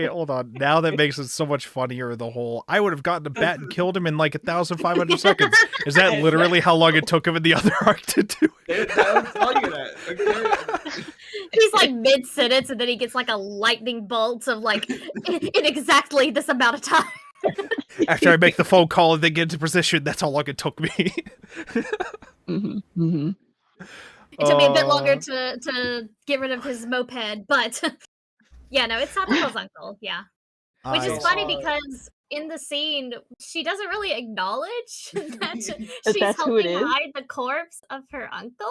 hold on. Now that makes it so much funnier, the whole I would have gotten a bat and killed him in like 1,500 seconds. Is that literally how long it took him in the other arc to do it? I'll tell you that. Okay. He's like mid sentence, and then he gets like a lightning bolt of like in exactly this amount of time. After I make the phone call and then get into position, that's how long it took me. Hmm hmm It took me a bit longer to get rid of his moped, but yeah, no, it's Satoko's uncle. Yeah, which is funny because in the scene she doesn't really acknowledge that she's that's who it helping is? hide the corpse of her uncle.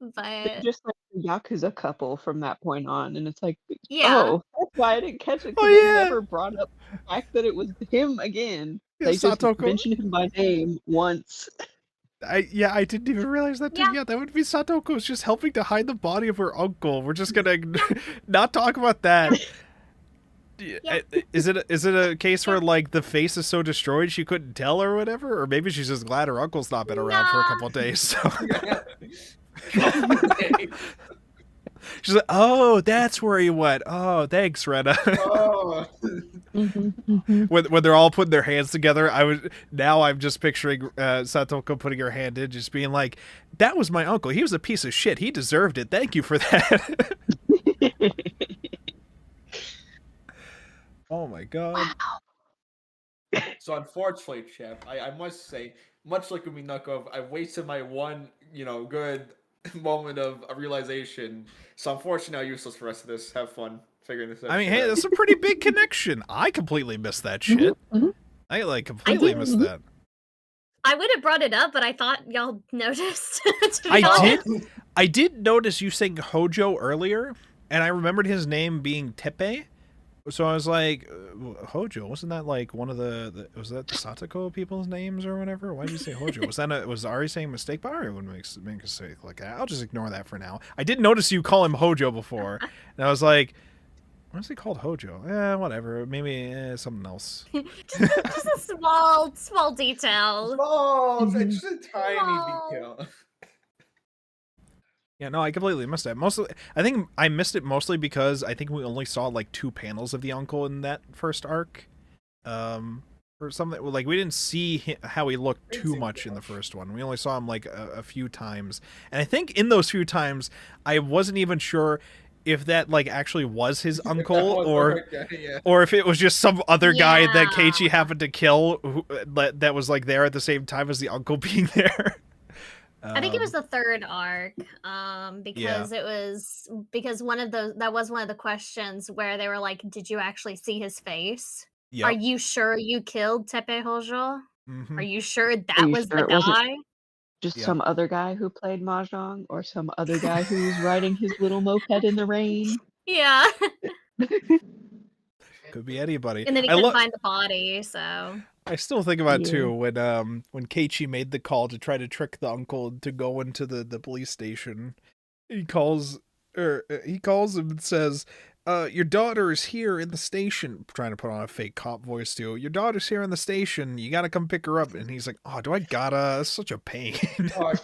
They're But just like a Yakuza couple from that point on, and it's like, yeah, oh, that's why I didn't catch it, Oh, because they yeah. never brought up the fact that it was him again. Yeah, They just Satoko. mentioned him by name once. I didn't even realize that too. Yeah. Yeah, that would be Satoko's just helping to hide the body of her uncle. We're just gonna not talk about that. Yeah. Is it a case where like the face is so destroyed she couldn't tell or whatever, or maybe she's just glad her uncle's not been around for a Nah. couple of days? So she's like, "Oh, that's where he went. Oh, thanks, Rena." Oh. When they're all putting their hands together, I'm just picturing Satoko putting her hand in, just being like, "That was my uncle. He was a piece of shit. He deserved it. Thank you for that." Oh my god. So unfortunately, Chip, I must say, much like Uminako, I wasted my one, good moment of realization. So unfortunately, I'm useless for the rest of this. Have fun figuring this out. I mean, hey, that's a pretty big connection. I completely missed that shit. Mhm. I like completely missed that. I would have brought it up, but I thought y'all noticed. To be honest. I did notice you saying Hojo earlier, and I remembered his name being Tepe. So I was like, Hojo, wasn't that like one of was that the Satoko people's names or whatever? Why did you say Hojo? Was Ari saying a mistake? But Ari wouldn't make a mistake like that. I'll just ignore that for now. I did notice you call him Hojo before, and I was like, why is he called Hojo? Whatever. Maybe something else. just a small detail. Oh, it's just a tiny Small. detail. Yeah, no, I completely missed it. I think I missed it mostly because I think we only saw like 2 panels of the uncle in that first arc, or something. Like we didn't see how he looked too much in the first one. We only saw him like a few times, and I think in those few times, I wasn't even sure if that like actually was his uncle or if it was just some other guy that Keiichi happened to kill that was like there at the same time as the uncle being there. I think it was the third arc, because that was one of the questions where they were like, "Did you actually see his face? Are Yep. you sure you killed Tepe Hojo? Mhm. Are you sure that you was sure the it wasn't guy?" just Yeah. some other guy who played mahjong, or some other guy who was riding his little moped in the rain? Yeah, Could be anybody. and then he couldn't find the body, so I still think about Yeah. too when Keiichi made the call to try to trick the uncle to go into the police station. He calls him and says, your daughter is here in the station. Trying to put on a fake cop voice too. Your daughter's here in the station. You gotta come pick her up. And he's like, oh, do I gotta? It's such a pain. Alright.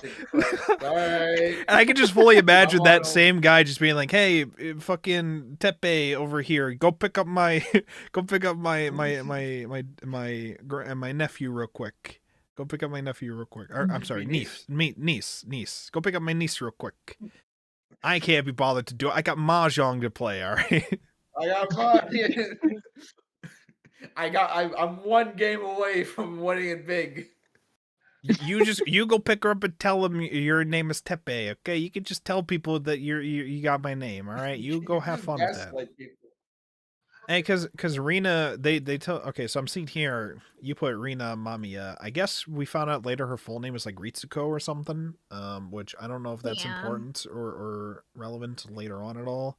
And I can just fully imagine that same guy just being like, "Hey, fucking Tepe over here, go pick up my my nephew real quick. Go pick up my nephew real quick. Or, I'm sorry, niece. Go pick up my niece real quick. I can't be bothered to do it. I got mahjong to play. All right." I got mine. I'm one game away from winning it big. You go pick her up and tell them your name is Tepe, okay? You can just tell people that you got my name, all right? You go have fun with that. Hey, because Rina, they tell. Okay, so I'm seeing here. You put Rina Mamiya. I guess we found out later her full name is like Ritsuko or something. Which I don't know if that's Yeah. important or relevant later on at all.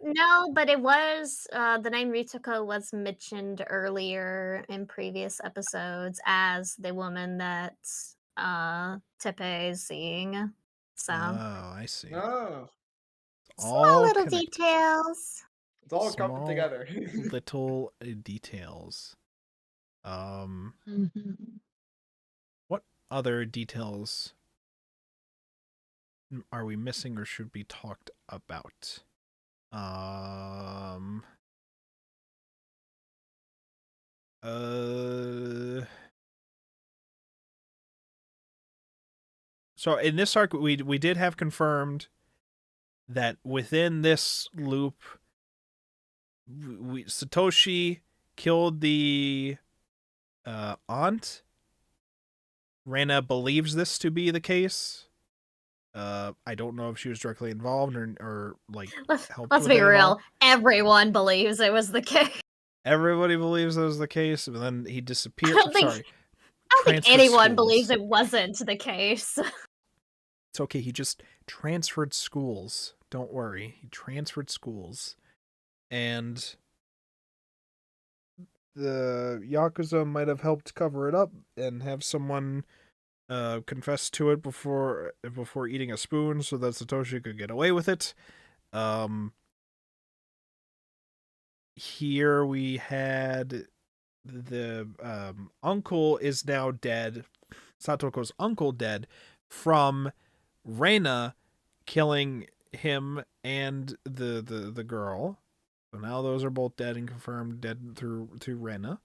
No, but it was the name Ritsuko was mentioned earlier in previous episodes as the woman that Tepe is seeing. So Oh, I see. Oh, small All little connected. details. it's all coming Small together. little details. Mhm. What other details are we missing or should be talked about? So in this arc, we did have confirmed that within this loop, Satoshi killed the aunt. Rena believes this to be the case. I don't know if she was directly involved or like helped Let's with be it at all. real. Everyone believes it was the case. Everybody believes that was the case, but then he disappeared. I don't think Transferred anyone schools. believes it wasn't the case. It's okay. He just transferred schools. Don't worry. He transferred schools. And the Yakuza might have helped cover it up and have someone confess to it before eating a spoon so that Satoshi could get away with it. Here we had the uncle is now dead. Satoko's uncle dead from Reina killing him and the girl. So now those are both dead and confirmed dead through Reina.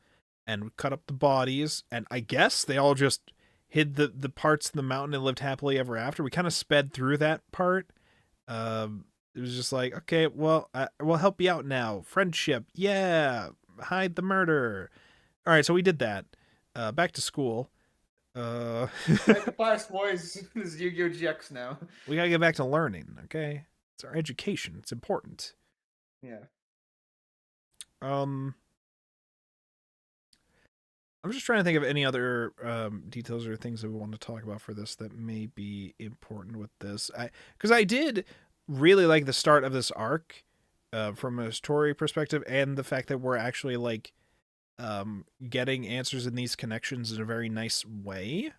And we cut up the bodies, and I guess they all just hid the parts in the mountain and lived happily ever after. We kind of sped through that part. It was just like, okay, well, we'll help you out now. Friendship, yeah. Hide the murder. All right, so we did that. Back to school. Back to class, boys. This is Yu-Gi-Oh! GX now. We gotta get back to learning, okay? It's our education. It's important. Yeah. I'm just trying to think of any other details or things that we want to talk about for this that may be important with this. Because I did really like the start of this arc from a story perspective, and the fact that we're actually like getting answers in these connections in a very nice way.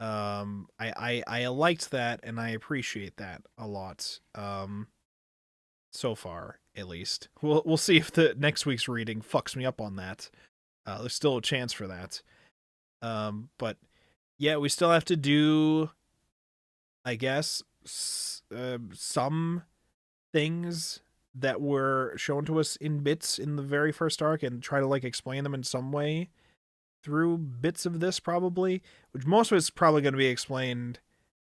I liked that, and I appreciate that a lot. So far, at least. We'll see if the next week's reading fucks me up on that. There's still a chance for that. But yeah, we still have to do, I guess, some things that were shown to us in bits in the very first arc and try to like explain them in some way through bits of this, probably, which most of it's probably going to be explained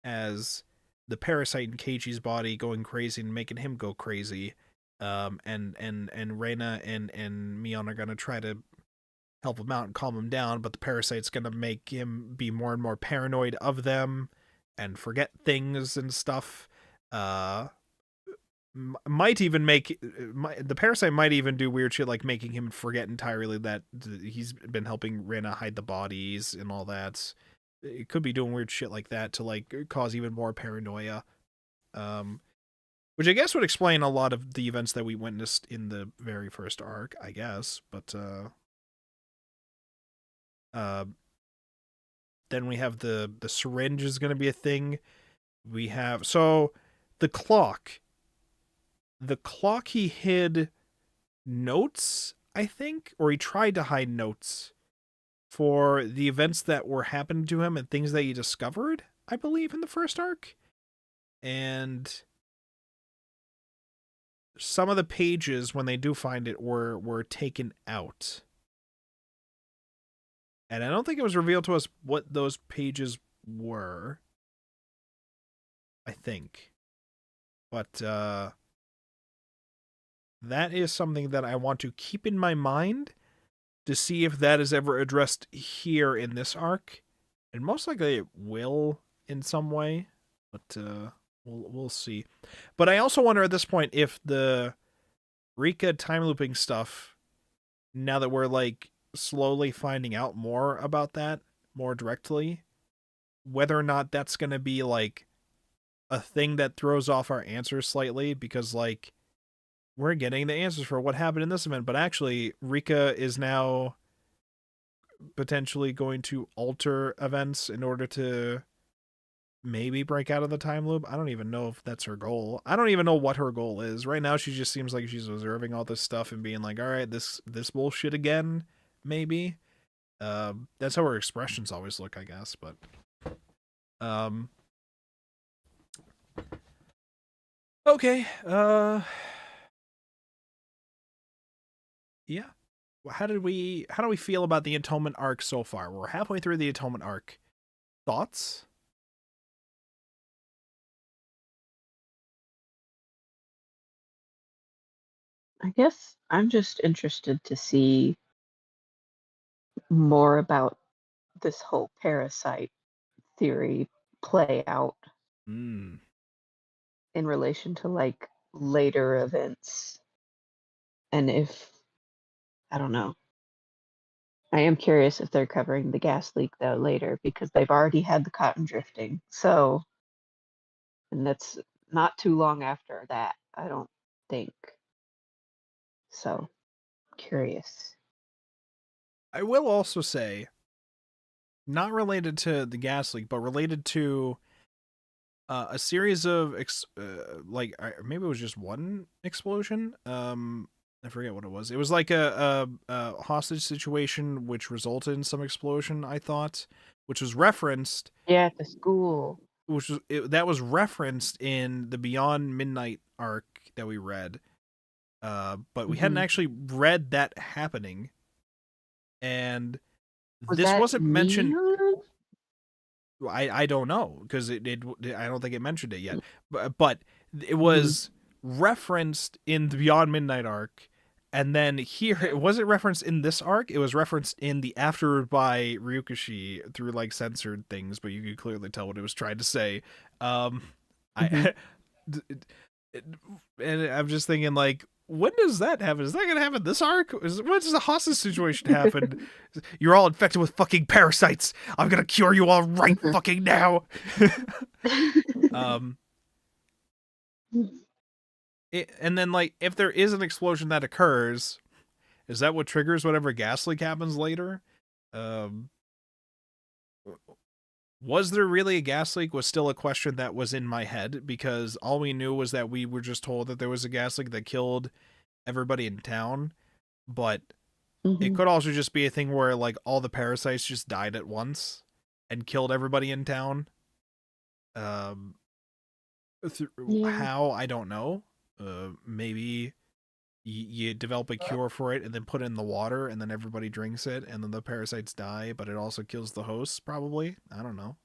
as the parasite in Keiichi's body going crazy and making him go crazy. And Reina and Mion are going to try to help him out and calm him down, but the parasite's going to make him be more and more paranoid of them and forget things and stuff. Might even make the parasite might even do weird shit like making him forget entirely that he's been helping Reina hide the bodies and all that. It could be doing weird shit like that to like cause even more paranoia. Which I guess would explain a lot of the events that we witnessed in the very first arc, I guess. But then we have the syringe is going to be a thing. We have the clock. The clock, he hid notes, I think, or he tried to hide notes for the events that were happening to him and things that he discovered, I believe, in the first arc. And some of the pages, when they do find it, were taken out. And I don't think it was revealed to us what those pages were. I think. But that is something that I want to keep in my mind to see if that is ever addressed here in this arc. And most likely it will in some way, but we'll see. But I also wonder at this point if the Rika time looping stuff, now that we're like slowly finding out more about that more directly, whether or not that's going to be like a thing that throws off our answers slightly, because like we're getting the answers for what happened in this event, but actually Rika is now potentially going to alter events in order to maybe break out of the time loop. I don't even know if that's her goal. I don't even know what her goal is. Right now she just seems like she's observing all this stuff and being like, all right, this bullshit again, maybe. That's how her expressions always look, I guess, but okay. Yeah. How do we feel about the Atonement arc so far? We're halfway through the Atonement arc. Thoughts? I guess I'm just interested to see more about this whole parasite theory play out Hmm. in relation to like later events. And if, I don't know. I am curious if they're covering the gas leak though later, because they've already had the cotton drifting. So, and that's not too long after that, I don't think. So, curious. I will also say, not related to the gas leak, but related to a series of maybe it was just one explosion. I forget what it was. It was like a hostage situation which resulted in some explosion, I thought, which was referenced. Yeah, at the school. That was referenced in the Beyond Midnight arc that we read. But we hadn't actually read that happening. And this wasn't mentioned. I don't know, because I don't think it mentioned it yet. But it was referenced in the Beyond Midnight arc, and then here it wasn't referenced in this arc. It was referenced in the Afterward by Ryukishi through like censored things, but you could clearly tell what it was trying to say. And I'm just thinking, like, when does that happen? Is that going to happen this arc? When does the hostage situation happen? You're all infected with fucking parasites. I'm going to cure you all right fucking now. And then, like, if there is an explosion that occurs, is that what triggers whatever gas leak happens later? Was there really a gas leak was still a question that was in my head, because all we knew was that we were just told that there was a gas leak that killed everybody in town. But it could also just be a thing where like all the parasites just died at once and killed everybody in town. How, I don't know. Maybe you develop a cure for it and then put it in the water and then everybody drinks it and then the parasites die, but it also kills the hosts, probably. I don't know.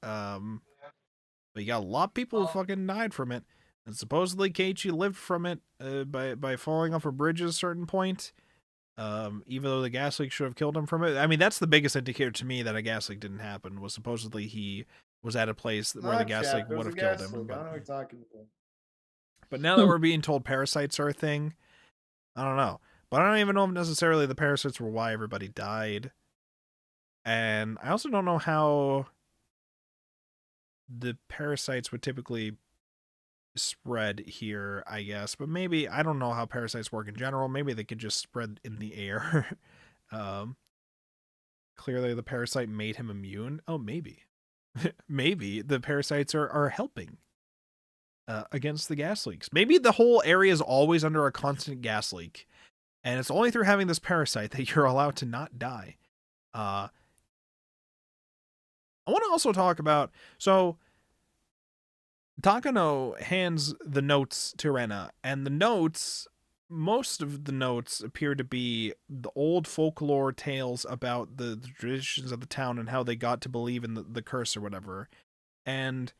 But you got a lot of people who fucking died from it. And supposedly Keiichi lived from it by falling off a bridge at a certain point. Even though the gas leak should have killed him from it. I mean, that's the biggest indicator to me that a gas leak didn't happen, was supposedly he was at a place where the gas leak would have killed him. I don't know what you're talking about. But now that we're being told parasites are a thing, I don't know. But I don't even know if necessarily the parasites were why everybody died. And I also don't know how the parasites would typically spread here, I guess. But maybe, I don't know how parasites work in general. Maybe they could just spread in the air. Clearly the parasite made him immune. Oh, maybe. Maybe the parasites are helping against the gas leaks. Maybe the whole area is always under a constant gas leak, and it's only through having this parasite that you're allowed to not die. I want to also talk about, so Takano hands the notes to Rena, and the notes, most of the notes appear to be the old folklore tales about the traditions of the town and how they got to believe in the curse or whatever. And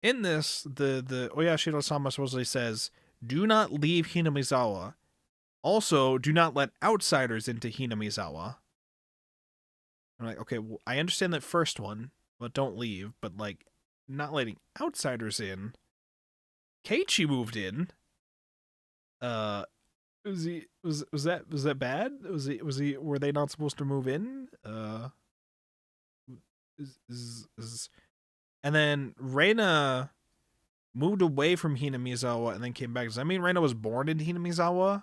in this, the Oyashiro-sama supposedly says, do not leave Hinamizawa. Also, do not let outsiders into Hinamizawa. I'm like, okay, well, I understand that first one, but don't leave. But, like, not letting outsiders in Keiichi moved in. Was that bad? Were they not supposed to move in? And then Reina moved away from Hinamizawa and then came back. Does that mean Reina was born in Hinamizawa?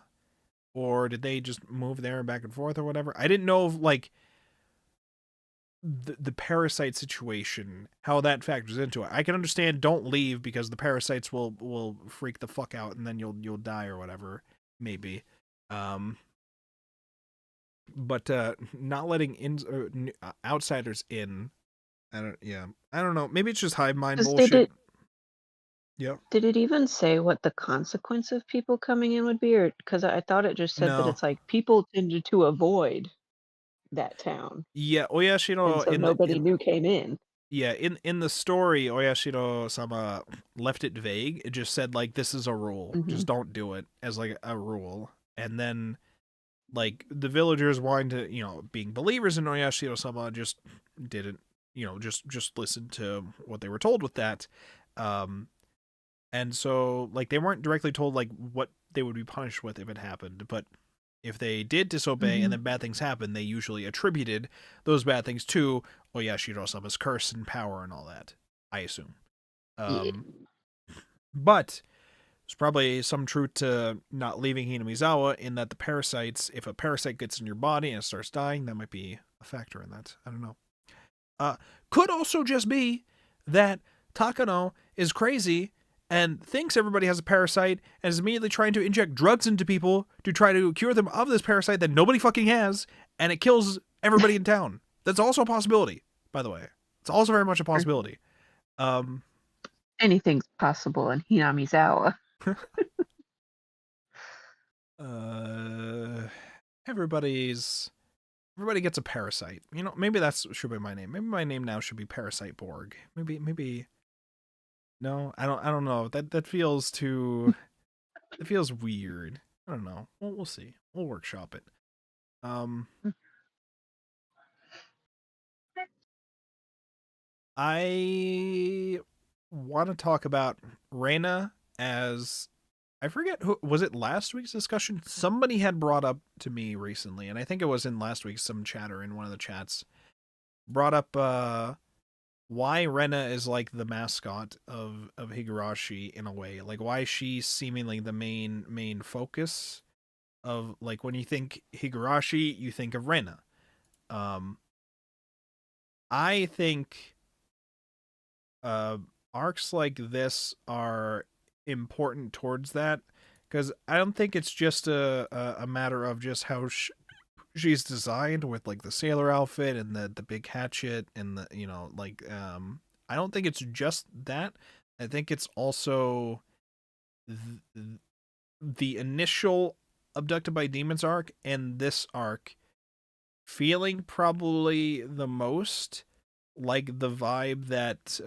Or did they just move there and back and forth or whatever? I didn't know if, like, the parasite situation, how that factors into it. I can understand don't leave because the parasites will freak the fuck out and then you'll die or whatever, maybe. But not letting outsiders in, I don't know. Maybe it's just hive mind 'Cause bullshit. Yep. Did it even say what the consequence of people coming in would be? Or because I thought it just said that No. it's like people tended to avoid that town, Yeah, and Oyashiro so nobody new came in. Yeah, in the story, Oyashiro-sama left it vague. It just said, like, this is a rule. Just don't do it, as, like, a rule. And then, like, the villagers wanting to, being believers in Oyashiro-sama just didn't, just listen to what they were told with that. And so, like, they weren't directly told, like, what they would be punished with if it happened. But if they did disobey and then bad things happened, they usually attributed those bad things to Oyashiro-sama's curse and power and all that, I assume. But there's probably some truth to not leaving Hinamizawa in that the parasites, if a parasite gets in your body and it starts dying, that might be a factor in that. I don't know. Could also just be that Takano is crazy and thinks everybody has a parasite and is immediately trying to inject drugs into people to try to cure them of this parasite that nobody fucking has, and it kills everybody in town. That's also a possibility, by the way. It's also very much a possibility. Anything's possible in Hinamizawa. Everybody gets a parasite. Maybe that should be my name. Maybe my name now should be Parasite Borg. Maybe. No, I don't know. That feels too. It feels weird. I don't know. We'll see. We'll workshop it. I want to talk about Reina as, I forget who was it last week's discussion. Somebody had brought up to me recently, and I think it was in last week's some chatter in one of the chats. Brought up why Reina is like the mascot of Higurashi in a way, like why she's seemingly the main focus of, like, when you think Higurashi, you think of Reina. I think arcs like this are important towards that, because I don't think it's just a matter of just how she's designed with, like, the sailor outfit and the big hatchet and the I don't think it's just that. I think it's also the initial abducted by demons arc and this arc feeling probably the most like the vibe that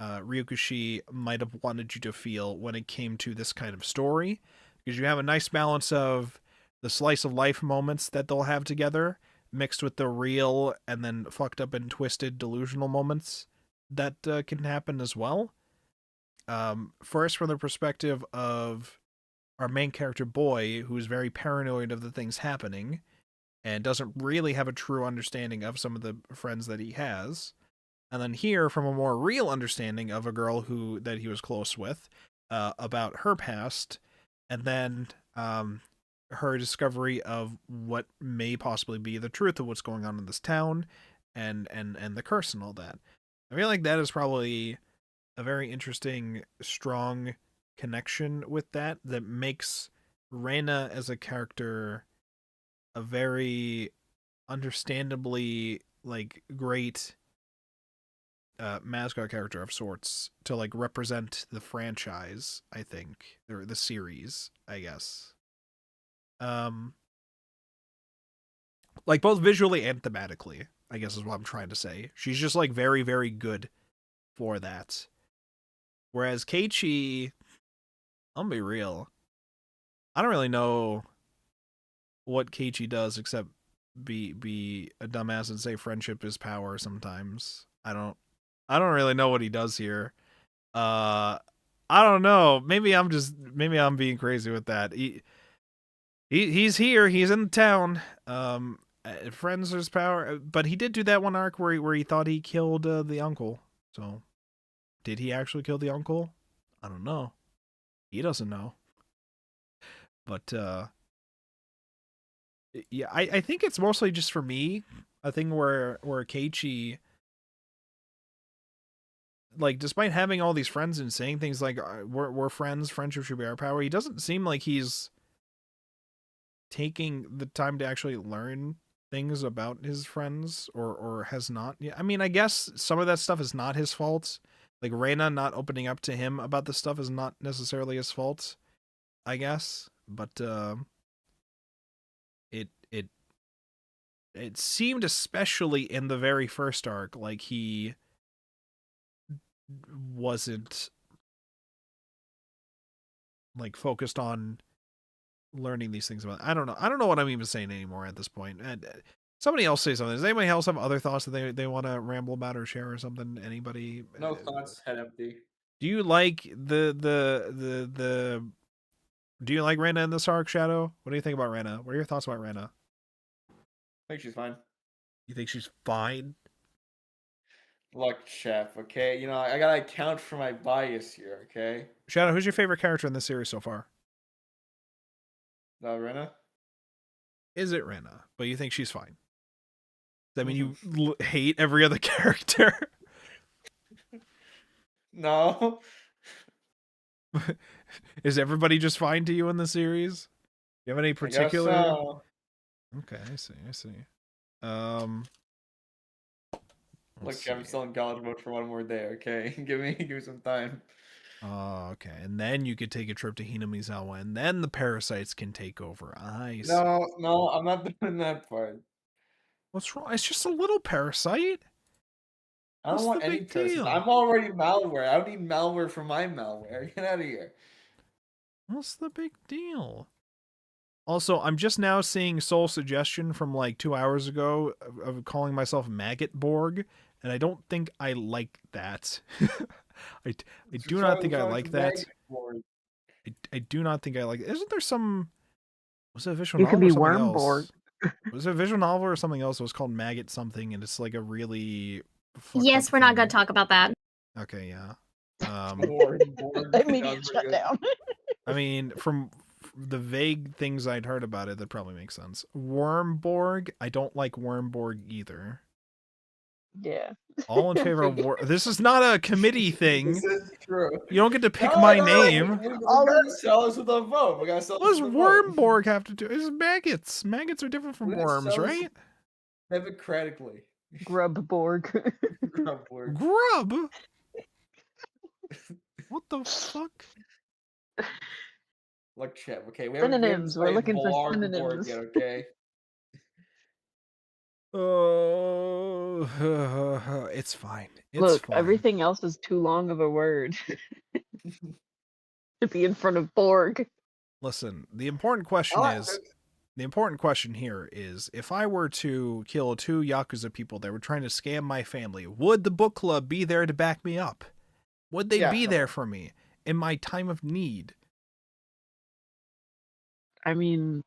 Ryokushi might have wanted you to feel when it came to this kind of story, because you have a nice balance of the slice of life moments that they'll have together mixed with the real and then fucked up and twisted delusional moments that can happen as well. First, from the perspective of our main character boy, who's very paranoid of the things happening and doesn't really have a true understanding of some of the friends that he has. And then here, from a more real understanding of a girl that he was close with, about her past, and then her discovery of what may possibly be the truth of what's going on in this town, and the curse and all that. I feel like that is probably a very interesting, strong connection with that makes Reina as a character a very understandably, like, great mascot character of sorts to, like, represent the franchise, I think, or the series, I guess. Like, both visually and thematically, I guess is what I'm trying to say. She's just, like, very, very good for that. Whereas Keiichi, I'll be real, I don't really know what Keiichi does except be a dumbass and say friendship is power sometimes. I don't really know what he does here. I don't know. Maybe I'm being crazy with that. He's here. He's in the town. Friends his power, but he did do that one arc where he thought he killed the uncle. So, did he actually kill the uncle? I don't know. He doesn't know. But yeah, I think it's mostly just for me a thing where Keiichi, like, despite having all these friends and saying things like we're friends, friendship should be our power, he doesn't seem like he's taking the time to actually learn things about his friends, or has not. Yeah, I mean, I guess some of that stuff is not his fault. Like Reina not opening up to him about this stuff is not necessarily his fault, I guess. But it seemed, especially in the very first arc, like he wasn't like focused on learning these things about. I don't know what I'm even saying anymore at this point. And somebody else say something. Does anybody else have other thoughts that they want to ramble about or share or something? Anybody? No thoughts, head empty. Do you like the do you like Rena in this arc, Shadow? What do you think about Rena? What are your thoughts about Rena? I think she's fine. You think she's fine? Look, Chef, okay? You know, I gotta account for my bias here, okay? Shadow, who's your favorite character in this series so far? Rena? Is it Rena? But you think she's fine? Does that mean you hate every other character? No. Is everybody just fine to you in the series? Do you have any particular? So. Okay, I see. Look, I'm still in college mode for one more day, okay? give me some time. Oh, okay. And then you could take a trip to Hinamizawa, and then the parasites can take over. I see. No, I'm not doing that part. What's wrong? It's just a little parasite. I don't want any parasites. I'm already malware. I don't need malware for my malware. Get out of here. What's the big deal? Also, I'm just now seeing Soul Suggestion from like 2 hours ago of calling myself Maggot Borg, and I don't think I like that. I do not think I like that. I do not think I like it. Isn't there some... Was it a visual novel or something else? Was it a visual novel or something else? It was called Maggot something, and it's like a really... Yes, we're not going to talk about that. Okay, yeah. Immediate shutdown. I mean, from the vague things I'd heard about it, that probably makes sense. Wormborg, I don't like Wormborg either. Yeah. All in favor of This is not a committee thing. This is true. You don't get to pick my name. We gotta sell us with a vote. What does Wormborg have to do? It's maggots. Maggots are different from worms, right? Democratically. Grubborg. Grub? What the fuck? Look, Chip, okay? We synonyms. We're looking for synonyms. Yet, okay? Oh, it's fine. Look, everything else is too long of a word to be in front of Borg. Listen, the important question here is, if I were to kill 2 Yakuza people that were trying to scam my family, would the book club be there to back me up? Would they be there for me in my time of need? I mean,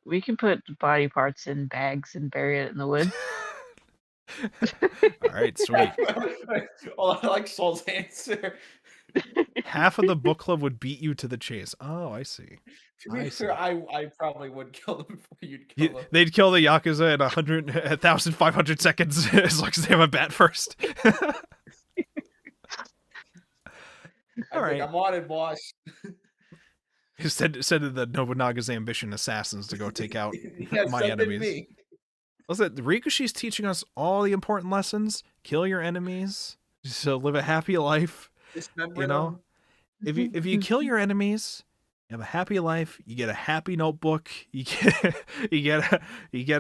we can put body parts in bags and bury it in the woods. All right, sweet. Oh, I like Saul's answer. Half of the book club would beat you to the chase. Oh, I see. To be fair, I probably would kill them before you'd kill them. They'd kill the Yakuza in 1,500 seconds as long as they have a bat first. All right. I'm on it, boss. He said to the Nobunaga's ambition assassins to go take out my enemies. Listen, Rikushi's teaching us all the important lessons. Kill your enemies. Just live a happy life. You know, if you kill your enemies, you have a happy life. You get a happy notebook. You get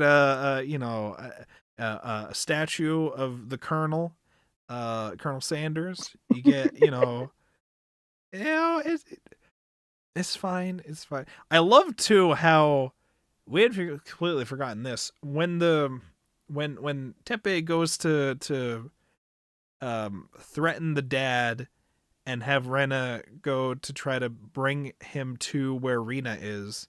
a statue of the Colonel, Colonel Sanders. You get it's fine. It's fine. I love too how we had completely forgotten this when Teppei goes to threaten the dad and have Rena go to try to bring him to where Rina is.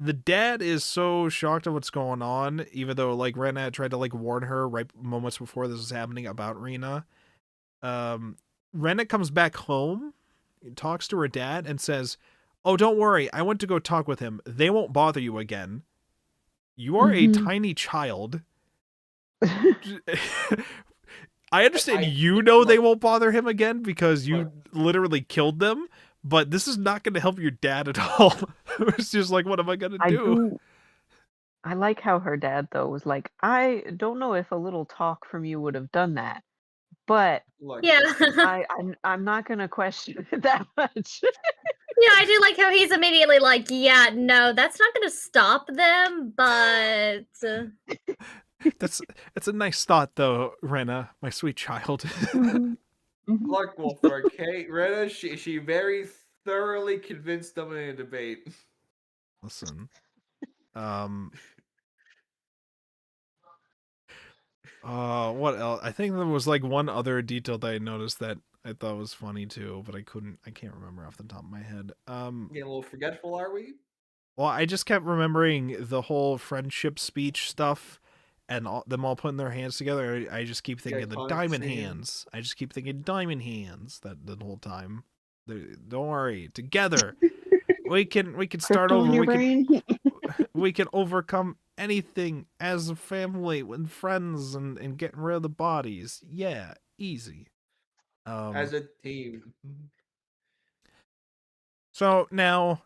The dad is so shocked at what's going on, even though like Rena had tried to like warn her right moments before this was happening about Rina. Rena comes back home, talks to her dad, and says, "Oh, don't worry, I went to go talk with him. They won't bother you again. You are a tiny child." I understand they won't bother him again because you literally killed them, but this is not going to help your dad at all. It's just like, what am I going to do? I like how her dad, though, was like, I don't know if a little talk from you would have done that, but Look, Yeah. I'm not going to question it that much. Yeah, I do like how he's immediately like, yeah, no, that's not going to stop them, but That's a nice thought, though, Rena, my sweet child. look, Wolfborg, okay? Rena, she very thoroughly convinced them in a debate. Listen, what else? I think there was like one other detail that I noticed that I thought was funny too, but I can't remember off the top of my head. Getting a little forgetful, are we? Well, I just kept remembering the whole friendship speech stuff and them all putting their hands together. I just keep thinking the diamond hands. I just keep thinking diamond hands that the whole time. Don't worry, together we can start over. We can overcome anything as a family with friends and getting rid of the bodies. Yeah, easy. As a team. So now,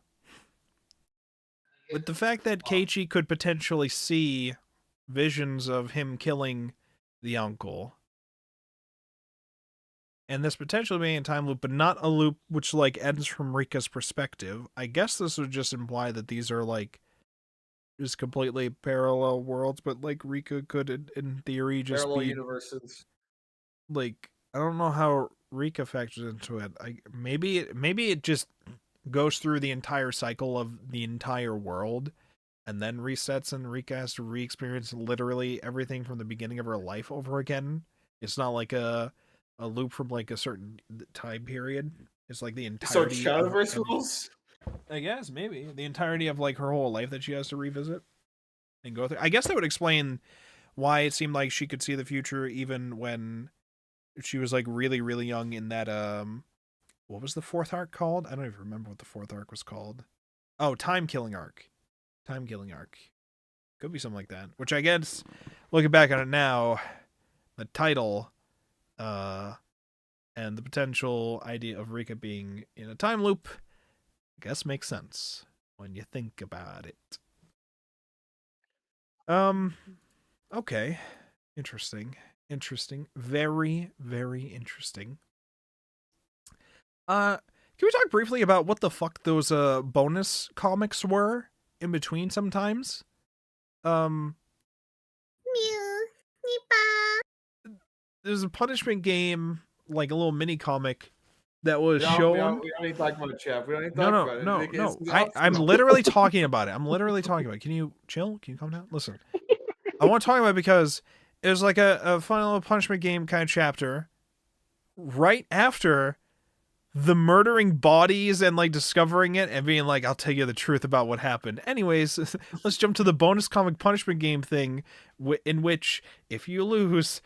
with the fact that Keiichi could potentially see visions of him killing the uncle, and this potentially being a time loop, but not a loop which like ends from Rika's perspective, I guess this would just imply that these are like just completely parallel worlds, but like Rika could in theory just Parallel be universes. like, I don't know how Rika factors into it. Maybe it just goes through the entire cycle of the entire world and then resets, and Rika has to re-experience literally everything from the beginning of her life over again. It's not like a loop from like a certain time period. It's like the entirety. So Shadowverse rules? I guess maybe the entirety of like her whole life that she has to revisit and go through. I guess that would explain why it seemed like she could see the future even when she was like really, really young in that what was the fourth arc called? I don't even remember what the fourth arc was called. Oh, Time Killing Arc. Could be something like that. Which I guess, looking back on it now, the title, and the potential idea of Rika being in a time loop, I guess makes sense when you think about it. Okay. Interesting. Very, very interesting. Can we talk briefly about what the fuck those bonus comics were in between sometimes? Mew. There's a punishment game, like a little mini comic that was We shown. don't need to talk about it, Chef. We don't need to talk about it. No. It's I'm optional. literally talking about it. Can you chill? Can you calm down? Listen. I want to talk about it because it was like a fun little punishment game kind of chapter right after the murdering bodies and like discovering it and being like, I'll tell you the truth about what happened. Anyways, let's jump to the bonus comic punishment game thing in which if you lose,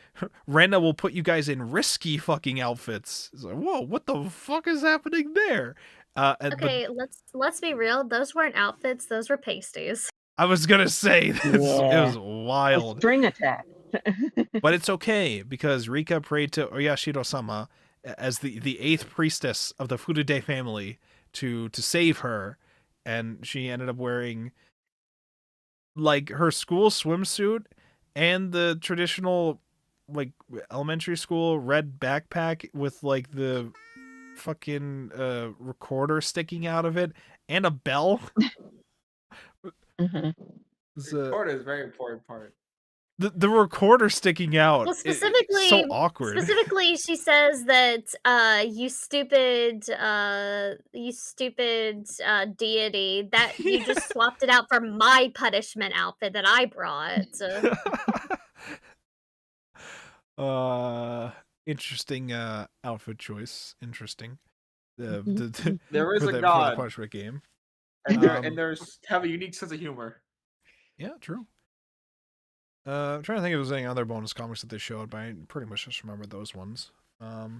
Rena will put you guys in risky fucking outfits. It's like, whoa, what the fuck is happening there? Okay, let's be real. Those weren't outfits. Those were pasties. I was gonna say it was wild. A string attack. But it's okay because Rika prayed to Oyashiro-sama as the eighth priestess of the Furude family to save her, and she ended up wearing like her school swimsuit and the traditional like elementary school red backpack with like the fucking recorder sticking out of it and a bell. The recorder is a very important part. The recorder sticking out. Well, specifically, so awkward. Specifically, she says that you stupid deity, that you just swapped it out for my punishment outfit that I brought. Interesting outfit choice. Interesting. There is for a the god, punishment game. and there's have a unique sense of humor. Yeah, true. I'm trying to think if there's any other bonus comics that they showed, but I pretty much just remember those ones. All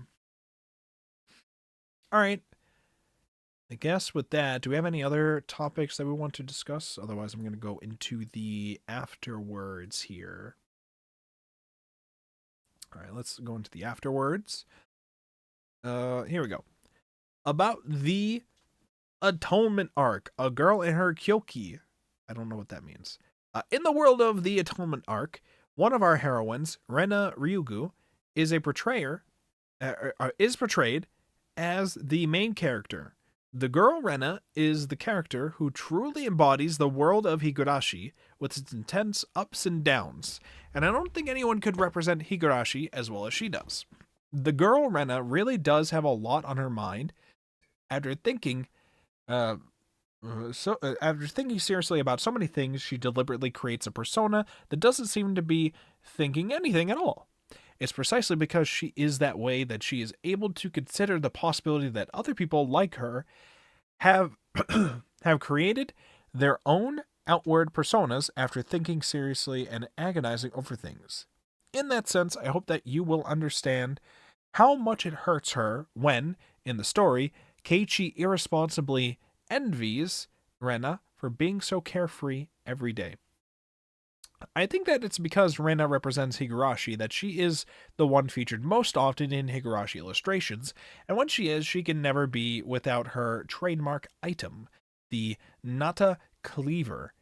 right. I guess with that, do we have any other topics that we want to discuss? Otherwise, I'm going to go into the afterwards here. All right, let's go into the afterwards. Here we go. About the Atonement arc, a girl and her Kyoki. I don't know what that means. In the world of the Atonement arc, one of our heroines, Rena Ryugu, is portrayed as the main character. The girl Rena is the character who truly embodies the world of Higurashi with its intense ups and downs, and I don't think anyone could represent Higurashi as well as she does. The girl Rena really does have a lot on her mind. After thinking seriously about so many things, she deliberately creates a persona that doesn't seem to be thinking anything at all. It's precisely because she is that way that she is able to consider the possibility that other people like her have created their own outward personas after thinking seriously and agonizing over things. In that sense, I hope that you will understand how much it hurts her when, in the story, Keiichi irresponsibly envies Rena for being so carefree every day. I think that it's because Rena represents Higurashi that she is the one featured most often in Higurashi illustrations, and when she is, she can never be without her trademark item, the Nata Cleaver.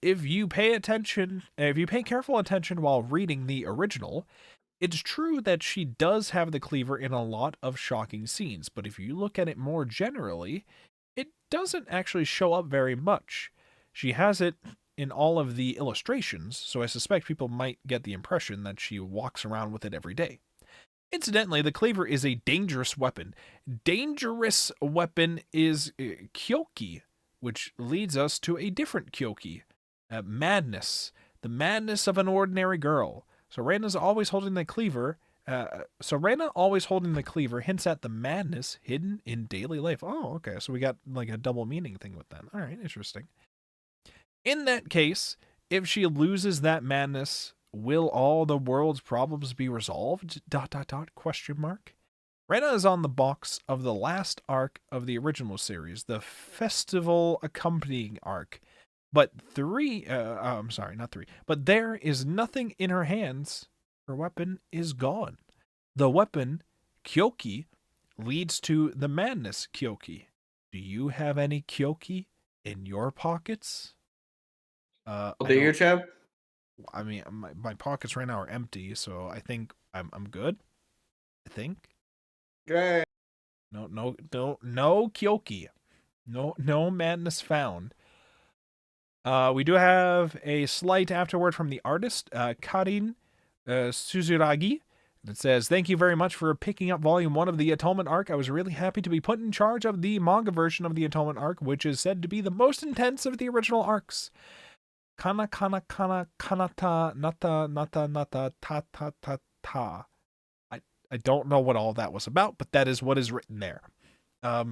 If you pay careful attention while reading the original, it's true that she does have the cleaver in a lot of shocking scenes, but if you look at it more generally, it doesn't actually show up very much. She has it in all of the illustrations, so I suspect people might get the impression that she walks around with it every day. Incidentally, the cleaver is a dangerous weapon. Dangerous weapon is Kyoki, which leads us to a different Kyoki. Madness. The madness of an ordinary girl. So Rena's always holding the cleaver. Rena always holding the cleaver hints at the madness hidden in daily life. Oh, okay. So we got like a double meaning thing with that. All right, interesting. In that case, if she loses that madness, will all the world's problems be resolved? ... Rena is on the box of the last arc of the original series, the festival accompanying arc. But but there is nothing in her hands. Her weapon is gone. The weapon, Kyoki, leads to the madness Kyoki. Do you have any Kyoki in your pockets? Do you, Chad? I mean, my pockets right now are empty, so I think I'm good. I think. Okay. No Kyoki. No madness found. We do have a slight afterword from the artist, Karin Suzuragi. It says, "Thank you very much for picking up Volume 1 of the Atonement arc. I was really happy to be put in charge of the manga version of the Atonement arc, which is said to be the most intense of the original arcs. Kana kanata nata ta. I don't know what all that was about, but that is what is written there. I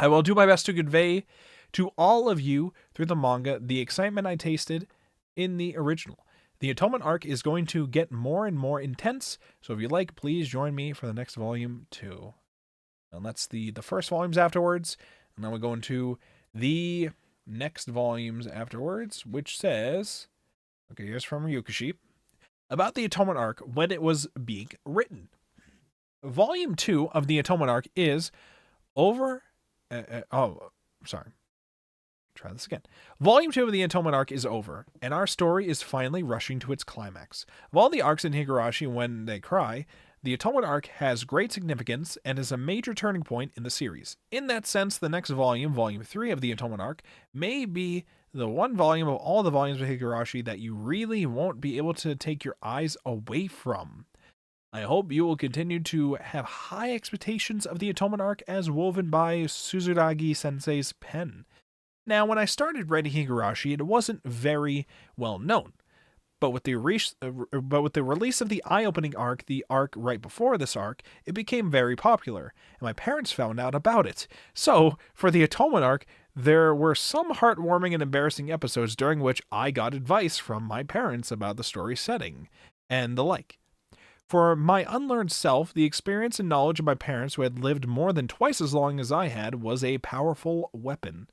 will do my best to convey to all of you through the manga the excitement I tasted in the original. The Atonement arc is going to get more and more intense, so if you like, please join me for the next volume 2. And that's the first volumes afterwards, and then we go into the next volumes afterwards, which says, okay, here's from Ryukashi, about the Atonement arc when it was being written. Volume 2 of the Atonement arc is over... Try this again. Volume 2 of the Atonement arc is over, and our story is finally rushing to its climax. Of all the arcs in Higurashi when they cry, the Atonement arc has great significance and is a major turning point in the series. In that sense, the next volume, Volume 3 of the Atonement arc, may be the one volume of all the volumes of Higurashi that you really won't be able to take your eyes away from. I hope you will continue to have high expectations of the Atonement arc as woven by Suzuragi sensei's pen. Now, when I started writing Higurashi, it wasn't very well known. But with the release of the eye-opening arc, the arc right before this arc, it became very popular, and my parents found out about it. So, for the Atonement arc, there were some heartwarming and embarrassing episodes during which I got advice from my parents about the story setting, and the like. For my unlearned self, the experience and knowledge of my parents who had lived more than twice as long as I had was a powerful weapon.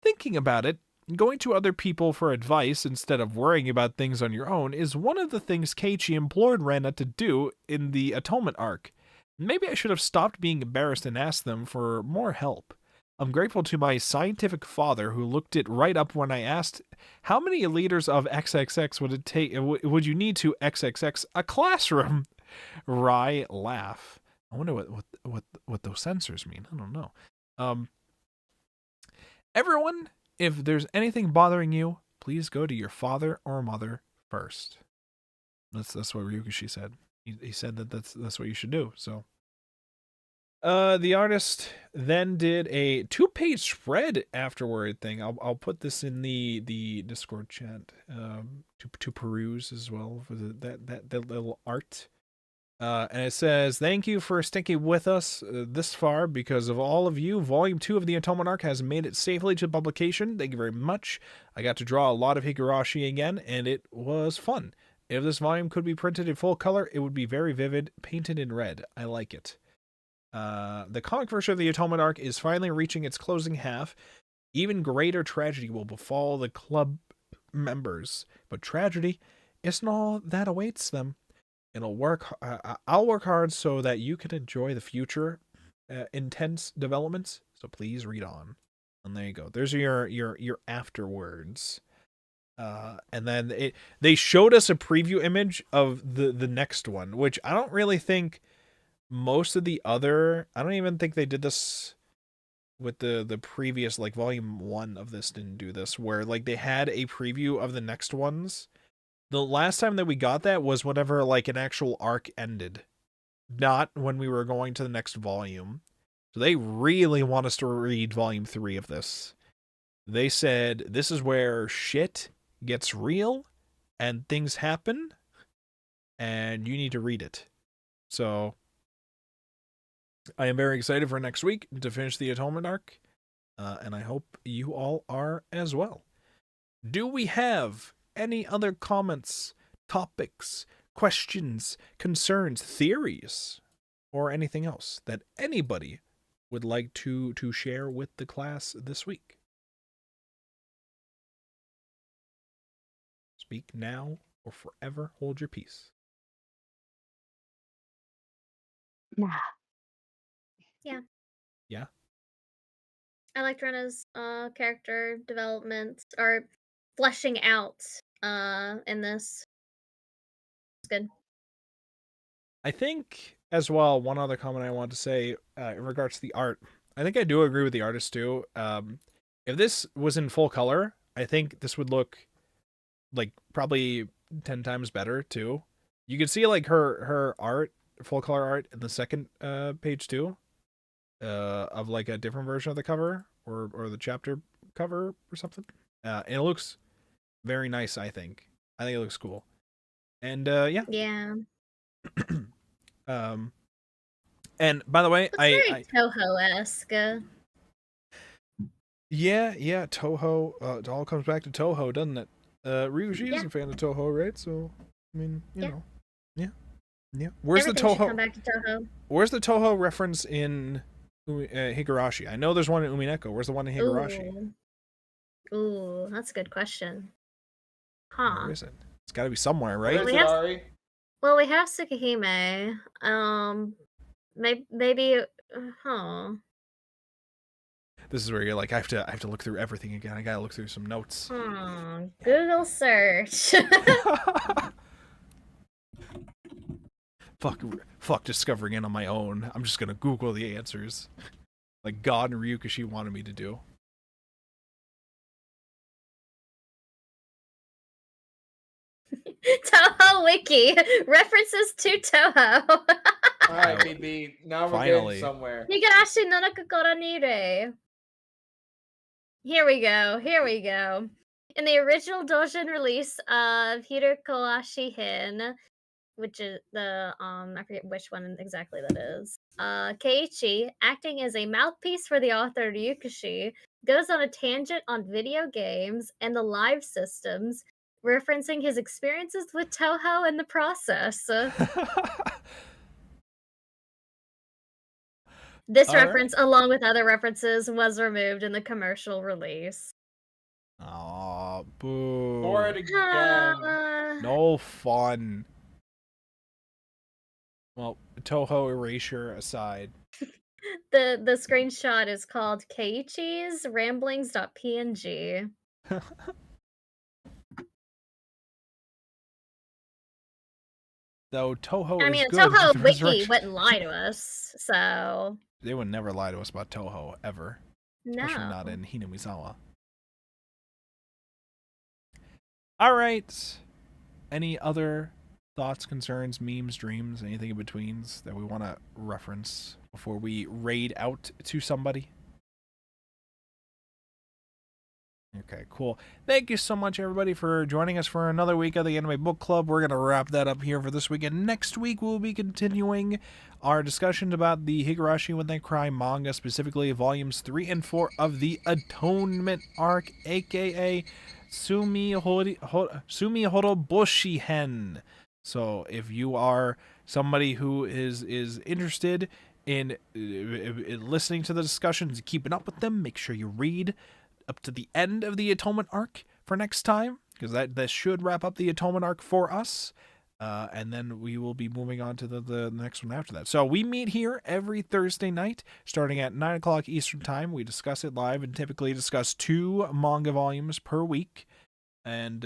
Thinking about it, going to other people for advice instead of worrying about things on your own is one of the things Keiichi implored Rena to do in the Atonement arc. Maybe I should have stopped being embarrassed and asked them for more help. I'm grateful to my scientific father who looked it right up when I asked, how many liters of XXX would you need to XXX a classroom? Wry laugh. I wonder what those sensors mean. I don't know. Everyone, if there's anything bothering you, please go to your father or mother first. That's what Ryukishi said. He said that's what you should do. So, the artist then did a 2-page spread afterward thing. I'll put this in the Discord chat to peruse as well for that little art. And it says, thank you for sticking with us this far. Because of all of you, Volume 2 of the Atonement arc has made it safely to publication. Thank you very much. I got to draw a lot of Higurashi again, and it was fun. If this volume could be printed in full color, it would be very vivid, painted in red. I like it. The comic version of the Atonement arc is finally reaching its closing half. Even greater tragedy will befall the club members. But tragedy isn't all that awaits them. I'll work hard so that you can enjoy the future intense developments. So please read on. And there you go. There's your afterwards. And then they showed us a preview image of the next one, which I don't really think most of the other. I don't even think they did this with the previous, like volume 1 of this didn't do this, where like they had a preview of the next ones. The last time that we got that was whenever like an actual arc ended, not when we were going to the next volume. So they really want us to read volume 3 of this. They said this is where shit gets real and things happen and you need to read it. So I am very excited for next week to finish the Atonement arc, and I hope you all are as well. Do we have any other comments, topics, questions, concerns, theories, or anything else that anybody would like to share with the class this week? Speak now or forever hold your peace. Nah. Yeah. Yeah? I liked Rena's character development or fleshing out in this. It's good. I think as well, one other comment I want to say in regards to the art, I think I do agree with the artist too. If this was in full color, I think this would look like probably 10 times better too. You can see like her art, full color art in the second page too, of like a different version of the cover or the chapter cover or something. And it looks very nice, I think. I think it looks cool. And yeah. Yeah. And by the way, It's very Toho-esque. Yeah, Toho. It all comes back to Toho, doesn't it? Ryuji is a fan of Toho, right? So, I mean, you know. Yeah. Where's Everything should the come back to Toho. Where's the Toho reference in Higurashi? I know there's one in Umineko. Where's the one in Higurashi? Ooh, that's a good question. Where is it? It's got to be somewhere, right? Well, we have Tsukihime. Maybe. This is where you're like, I have to look through everything again. I gotta look through some notes. Google search. Fuck discovering it on my own. I'm just gonna Google the answers, like God and Ryukishi wanted me to do. Toho Wiki references to Toho. All right, BB. Now we're getting somewhere. Higurashi no Nakakora Nire. Here we go. In the original Dojin release of Higurashi Hin, which is I forget which one exactly that is. Keiichi, acting as a mouthpiece for the author Ryukishi, goes on a tangent on video games and the live systems, referencing his experiences with Toho in the process. This All right. reference, along with other references, was removed in the commercial release. Aw, boo. For it again. No fun. Well, Toho erasure aside. The screenshot is called Keiichi's Ramblings.png. Though Toho I is mean, good. Toho with Wiki resurrection. wouldn't lie to us, so They would never lie to us about Toho, ever. Especially no. not in Hinamizawa. Alright. Any other thoughts, concerns, memes, dreams, anything in betweens that we want to reference before we raid out to somebody? Okay, cool. Thank you so much, everybody, for joining us for another week of the Anime Book Club. We're going to wrap that up here for this week. And next week, we'll be continuing our discussions about the Higurashi When They Cry manga, specifically volumes 3 and 4 of the Atonement arc, a.k.a. Sumi Horoboshi Hen. So if you are somebody who is interested in listening to the discussions, keeping up with them, make sure you read up to the end of the Atonement arc for next time, because that should wrap up the Atonement arc for us, and then we will be moving on to the next one after that. So we meet here every Thursday night starting at 9 o'clock Eastern time. We discuss it live and typically discuss 2 manga volumes per week, and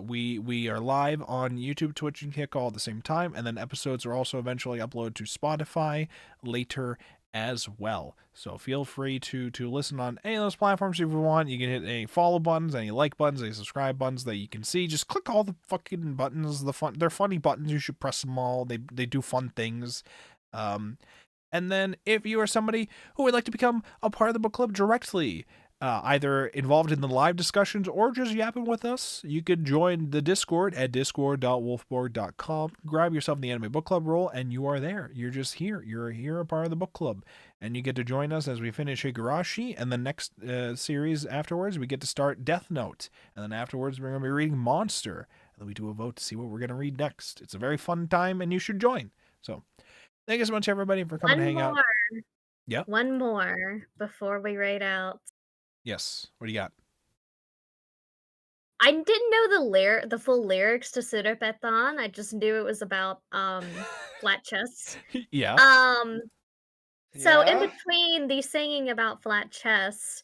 we are live on YouTube, Twitch, and Kick all at the same time, and then episodes are also eventually uploaded to Spotify later as well. So feel free to listen on any of those platforms if you want. You can hit any follow buttons, any like buttons, any subscribe buttons that you can see. Just click all the fucking buttons. They're funny buttons. You should press them all. They do fun things. And then if you are somebody who would like to become a part of the book club directly, either involved in the live discussions or just yapping with us, you could join the Discord at discord.wolfborg.com. Grab yourself the Anime Book Club role, and you are there. You're just here. You're here, a part of the book club. And you get to join us as we finish Higurashi, and the next series afterwards, we get to start Death Note. And then afterwards, we're going to be reading Monster. And then we do a vote to see what we're going to read next. It's a very fun time, and you should join. So, thank you so much, everybody, for coming to hang out. Yeah. One more before we raid out. Yes. What do you got? I didn't know the full lyrics to Surupeton. I just knew it was about flat chests. Yeah. So in Yeah. between the singing about flat chests,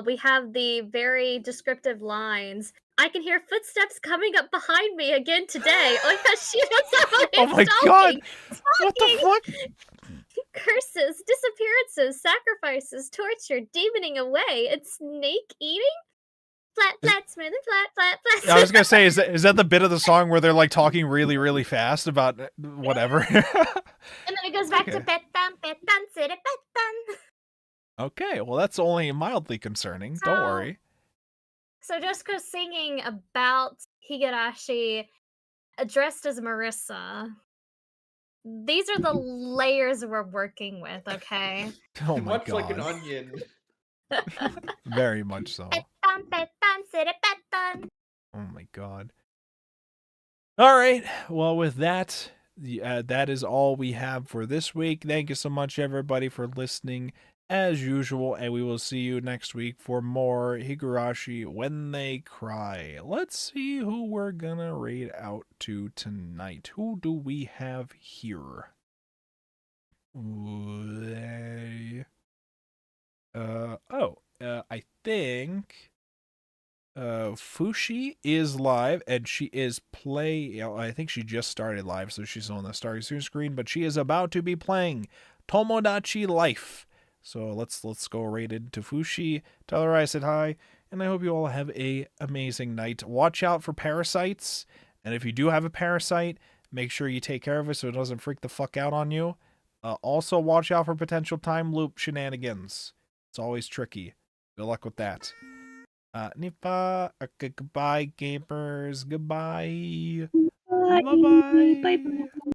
we have the very descriptive lines. I can hear footsteps coming up behind me again today. Oh yeah, she was Oh my god! What the fuck? Curses, disappearances, sacrifices, torture, demoning away, and snake eating? Flat, smooth, and flat. I was gonna say, is that the bit of the song where they're like talking really, really fast about whatever? And then it goes back to Okay. petan, surupetan. Okay, well that's only mildly concerning. Don't So- worry. So Jessica's singing about Higurashi dressed as Marissa. These are the layers we're working with, okay? Oh my Much like an god. onion. Very much so. Petan, surupetan. Oh my god. All right. Well, with that, that is all we have for this week. Thank you so much, everybody, for listening as usual, and we will see you next week for more Higurashi When They Cry. Let's see who we're gonna raid out to tonight. Who do we have here? I think Fushi is live, and she is I think she just started live, so she's on the starting soon screen, but she is about to be playing Tomodachi Life. So let's go rated to Fushi. Tell her I said hi, and I hope you all have a amazing night. Watch out for parasites, and if you do have a parasite, make sure you take care of it so it doesn't freak the fuck out on you. Also, watch out for potential time loop shenanigans. It's always tricky. Good luck with that. Nipa. Okay, goodbye, gamers. Goodbye. Bye. Bye-bye. Bye.